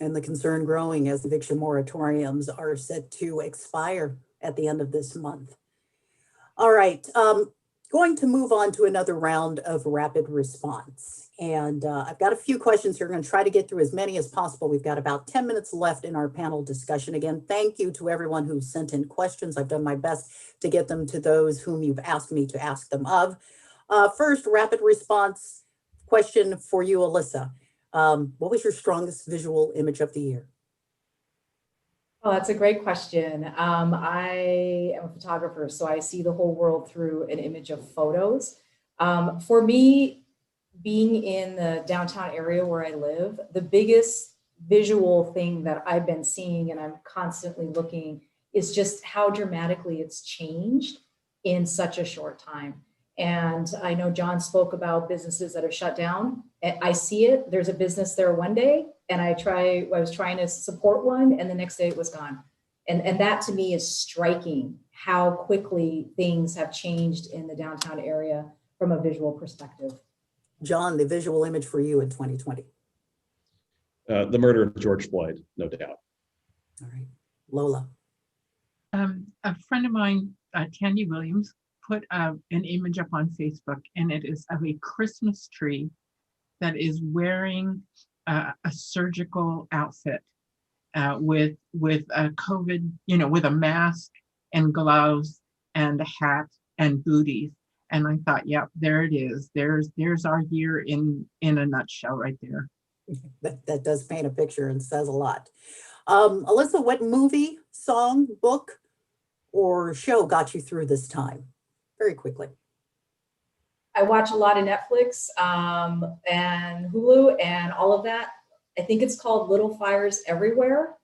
And the concern growing as eviction moratoriums are set to expire at the end of this month. All right, going to move on to another round of rapid response. And I've got a few questions here. We're going to try to get through as many as possible. We've got about 10 minutes left in our panel discussion. Again, thank you to everyone who sent in questions. I've done my best to get them to those whom you've asked me to ask them of. First, rapid response question for you, Alyssa. What was your strongest visual image of the year? Oh, that's a great question. I am a photographer, so I see the whole world through an image of photos. For me, being in the downtown area where I live, the biggest visual thing that I've been seeing, and I'm constantly looking, is just how dramatically it's changed in such a short time. And I know John spoke about businesses that are shut down. I see it. There's a business there one day, and I was trying to support one, and the next day it was gone. And that to me is striking, how quickly things have changed in the downtown area from a visual perspective. John, the visual image for you in 2020? The murder of George Floyd, no doubt. All right. Lola. A friend of mine, Tandy Williams, put an image up on Facebook, and it is of a Christmas tree that is wearing a surgical outfit with a COVID, with a mask and gloves and a hat and booties. And I thought, yep, there it is. There's our year in a nutshell right there. That does paint a picture and says a lot. Alyssa, what movie, song, book, or show got you through this time? Very quickly. I watch a lot of Netflix and Hulu and all of that. I think it's called Little Fires Everywhere.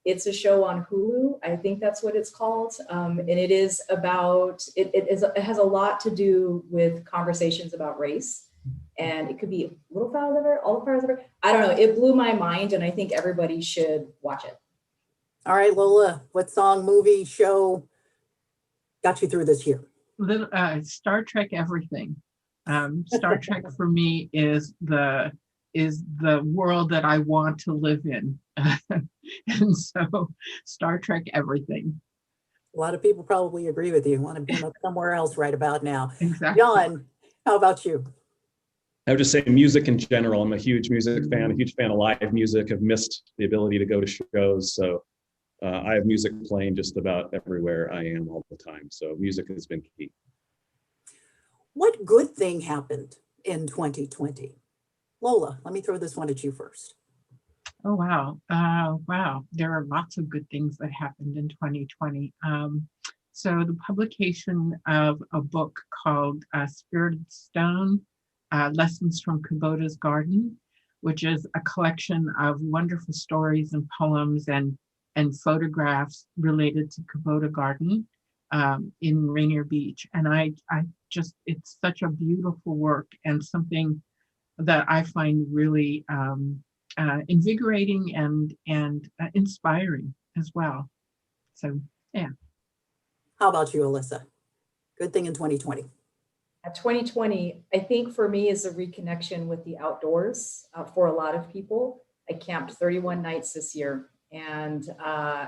It's a show on Hulu. I think that's what it's called. And it is about, it has a lot to do with conversations about race. And it could be Little Fires Everywhere, All the Fires Everywhere. I don't know. It blew my mind, and I think everybody should watch it. All right, Lola, what song, movie, show got you through this year? Star Trek everything. Star Trek for me is the world that I want to live in. And so Star Trek everything. A lot of people probably agree with you. Want to be somewhere else right about now. Exactly. John, how about you? I would just say music in general. I'm a huge music fan, a huge fan of live music. I've missed the ability to go to shows. So I have music playing just about everywhere I am all the time. So music has been key. What good thing happened in 2020? Lola, let me throw this one at you first. Oh, wow. Wow. There are lots of good things that happened in 2020. So the publication of a book called Spirited Stone, Lessons from Kubota's Garden, which is a collection of wonderful stories and poems and photographs related to Kubota Garden in Rainier Beach. And I just, it's such a beautiful work and something that I find really invigorating and inspiring as well. So, yeah. How about you, Alyssa? Good thing in 2020. 2020, I think for me is a reconnection with the outdoors for a lot of people. I camped 31 nights this year and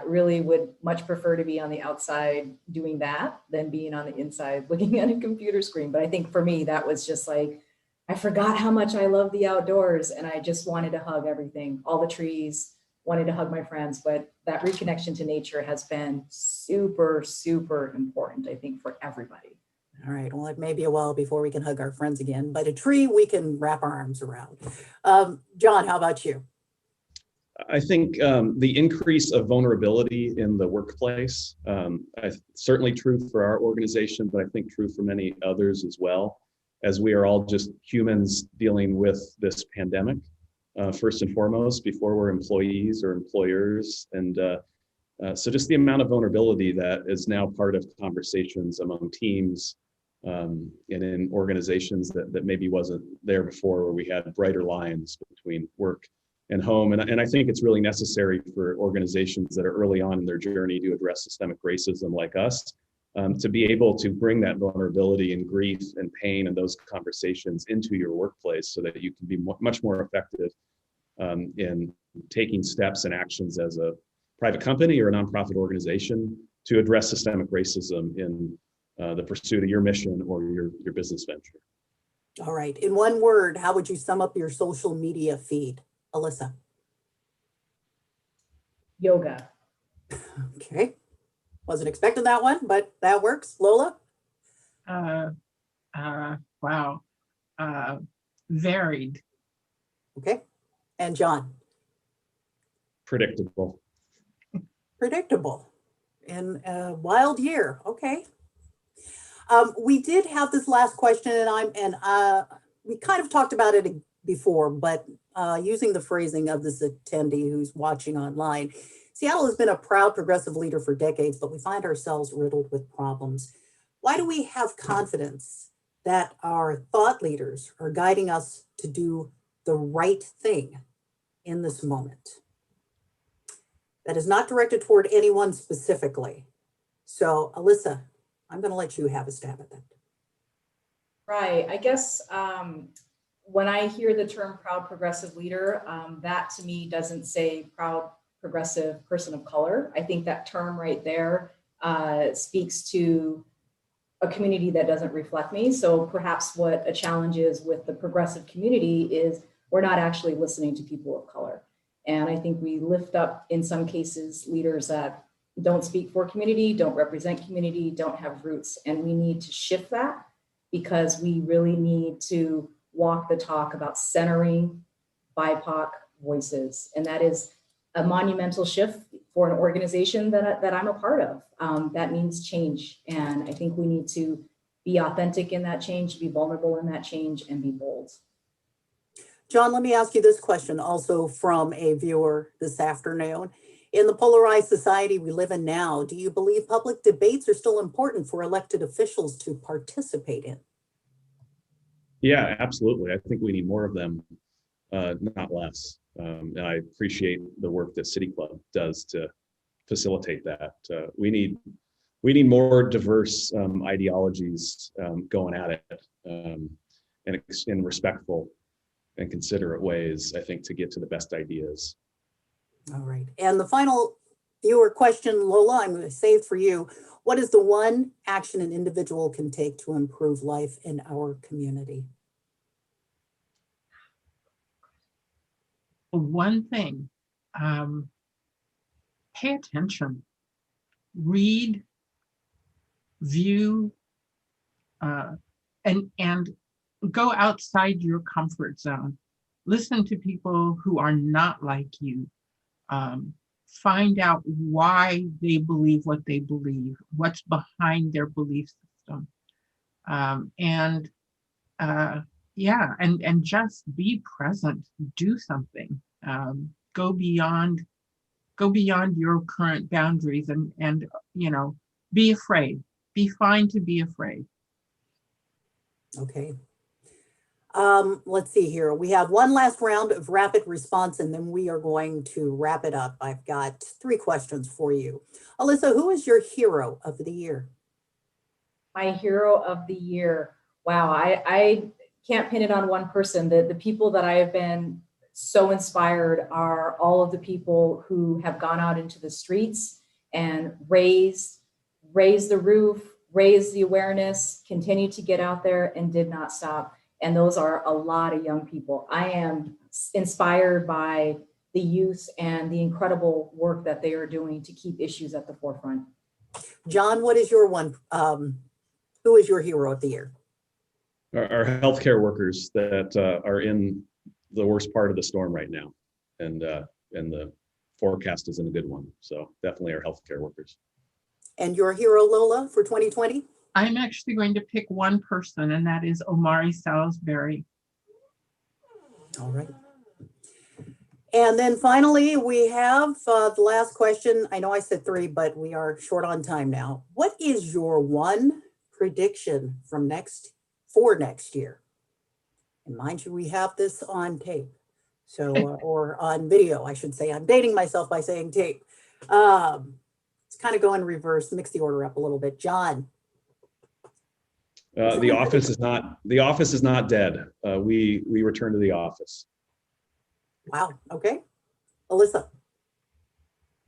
really would much prefer to be on the outside doing that than being on the inside looking at a computer screen. But I think for me, that was just like, I forgot how much I love the outdoors and I just wanted to hug everything, all the trees, wanted to hug my friends. But that reconnection to nature has been super, super important, I think, for everybody. All right, well, it may be a while before we can hug our friends again, but a tree we can wrap our arms around. John, how about you? I think the increase of vulnerability in the workplace, certainly true for our organization, but I think true for many others as well, as we are all just humans dealing with this pandemic, first and foremost, before we're employees or employers. And so just the amount of vulnerability that is now part of conversations among teams and in organizations that maybe wasn't there before, where we had brighter lines between work and home. And I think it's really necessary for organizations that are early on in their journey to address systemic racism like us, to be able to bring that vulnerability and grief and pain and those conversations into your workplace so that you can be much more effective in taking steps and actions as a private company or a nonprofit organization to address systemic racism in the pursuit of your mission or your business venture. All right, in one word, how would you sum up your social media feed? Alyssa. Yoga. Okay, wasn't expecting that one, but that works. Lola? Wow. Varied. Okay, and John? Predictable. Predictable. In a wild year, okay. We did have this last question, and we kind of talked about it before, but using the phrasing of this attendee who's watching online, Seattle has been a proud progressive leader for decades, but we find ourselves riddled with problems. Why do we have confidence that our thought leaders are guiding us to do the right thing in this moment? That is not directed toward anyone specifically. So, Alyssa, I'm going to let you have a stab at that. Right. I guess when I hear the term proud progressive leader, that to me doesn't say proud progressive person of color. I think that term right there speaks to a community that doesn't reflect me. So perhaps what a challenge is with the progressive community is we're not actually listening to people of color. And I think we lift up, in some cases, leaders that don't speak for community, don't represent community, don't have roots. And we need to shift that because we really need to walk the talk about centering BIPOC voices. And that is a monumental shift for an organization that I'm a part of. That means change. And I think we need to be authentic in that change, be vulnerable in that change, and be bold. John, let me ask you this question also from a viewer this afternoon. In the polarized society we live in now, do you believe public debates are still important for elected officials to participate in? Yeah, absolutely. I think we need more of them, not less. And I appreciate the work that CityClub does to facilitate that. We need more diverse ideologies going at it and in respectful and considerate ways, I think, to get to the best ideas. All right. And the final viewer question, Lola, I'm going to save for you. What is the one action an individual can take to improve life in our community? One thing, pay attention, read, view, and go outside your comfort zone. Listen to people who are not like you. Find out why they believe what they believe, what's behind their belief system. And yeah, and just be present, do something, go beyond your current boundaries, and be afraid, be fine to be afraid. Okay. Let's see here. We have one last round of rapid response, and then we are going to wrap it up. I've got 3 questions for you. Alyssa, who is your hero of the year? My hero of the year. Wow, I can't pin it on one person. The people that I have been so inspired are all of the people who have gone out into the streets and raised the roof, raised the awareness, continued to get out there and did not stop. And those are a lot of young people. I am inspired by the youth and the incredible work that they are doing to keep issues at the forefront. John, what is your one? Who is your hero of the year? Our healthcare workers that are in the worst part of the storm right now, and the forecast isn't a good one. So definitely our healthcare workers. And your hero, Lola, for 2020? I'm actually going to pick one person, and that is Omari Salisbury. All right. And then finally, we have the last question. I know I said 3, but we are short on time now. What is your one prediction for next year? And mind you, we have this on tape, so or on video, I should say. I'm dating myself by saying tape. It's kind of go in reverse, mix the order up a little bit. John. The office is not dead. We return to the office. Wow. Okay. Alyssa.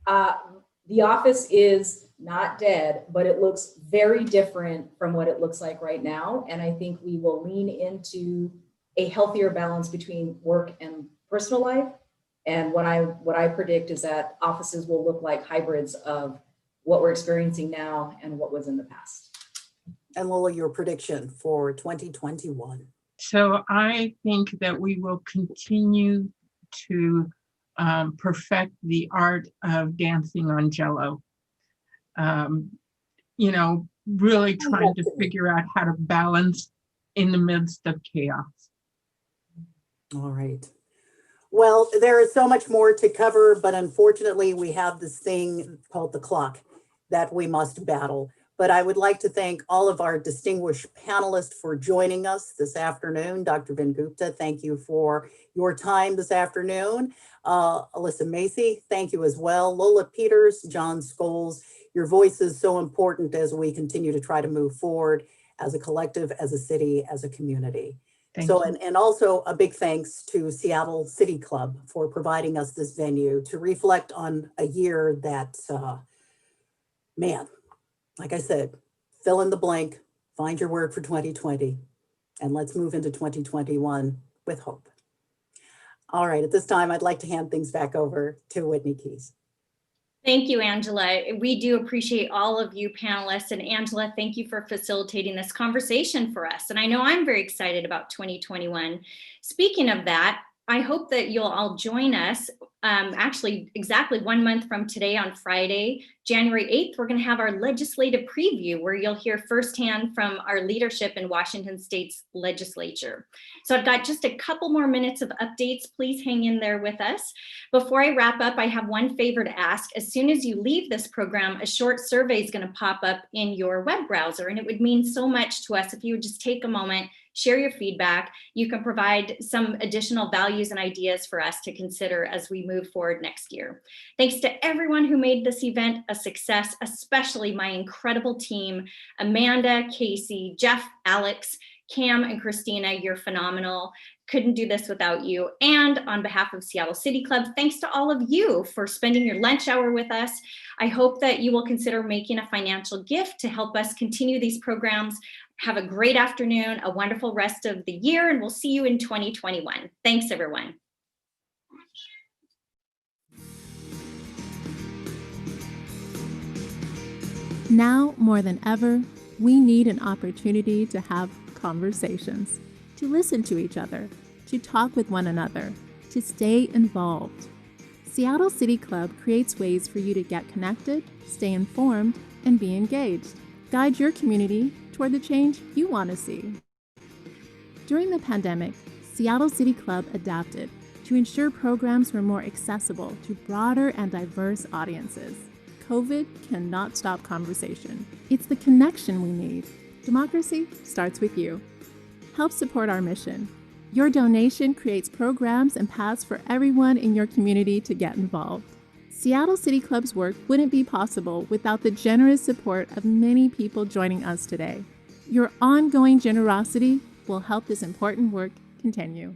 The office is not dead, but it looks very different from what it looks like right now. And I think we will lean into a healthier balance between work and personal life. And what I predict is that offices will look like hybrids of what we're experiencing now and what was in the past. And Lola, your prediction for 2021? So I think that we will continue to perfect the art of dancing on Jell-O. Really trying to figure out how to balance in the midst of chaos. All right. Well, there is so much more to cover, but unfortunately we have this thing called the clock that we must battle. But I would like to thank all of our distinguished panelists for joining us this afternoon. Dr. Ben Gupta, thank you for your time this afternoon. Alyssa Macy, thank you as well. Lola Peters, John Scholes, your voice is so important as we continue to try to move forward as a collective, as a city, as a community. Thank you. And also a big thanks to Seattle City Club for providing us this venue to reflect on a year that, man, like I said, fill in the blank, find your word for 2020, and let's move into 2021 with hope. All right, at this time, I'd like to hand things back over to Whitney Keys. Thank you, Angela. We do appreciate all of you panelists. And Angela, thank you for facilitating this conversation for us. And I know I'm very excited about 2021. Speaking of that, I hope that you'll all join us. Actually, exactly 1 month from today on Friday, January 8th, we're going to have our legislative preview where you'll hear firsthand from our leadership in Washington State's legislature. So I've got just a couple more minutes of updates. Please hang in there with us. Before I wrap up, I have one favor to ask. As soon as you leave this program, a short survey is going to pop up in your web browser, and it would mean so much to us if you would just take a moment, share your feedback. You can provide some additional values and ideas for us to consider as we move forward next year. Thanks to everyone who made this event a success, especially my incredible team, Amanda, Casey, Jeff, Alex, Cam, and Christina. You're phenomenal. Couldn't do this without you. And on behalf of Seattle City Club, thanks to all of you for spending your lunch hour with us. I hope that you will consider making a financial gift to help us continue these programs. Have a great afternoon, a wonderful rest of the year, and we'll see you in 2021. Thanks, everyone. Now more than ever, we need an opportunity to have conversations, to listen to each other, to talk with one another, to stay involved. Seattle City Club creates ways for you to get connected, stay informed, and be engaged. Guide your community toward the change you want to see. During the pandemic, Seattle City Club adapted to ensure programs were more accessible to broader and diverse audiences. COVID cannot stop conversation. It's the connection we need. Democracy starts with you. Help support our mission. Your donation creates programs and paths for everyone in your community to get involved. Seattle City Club's work wouldn't be possible without the generous support of many people joining us today. Your ongoing generosity will help this important work continue.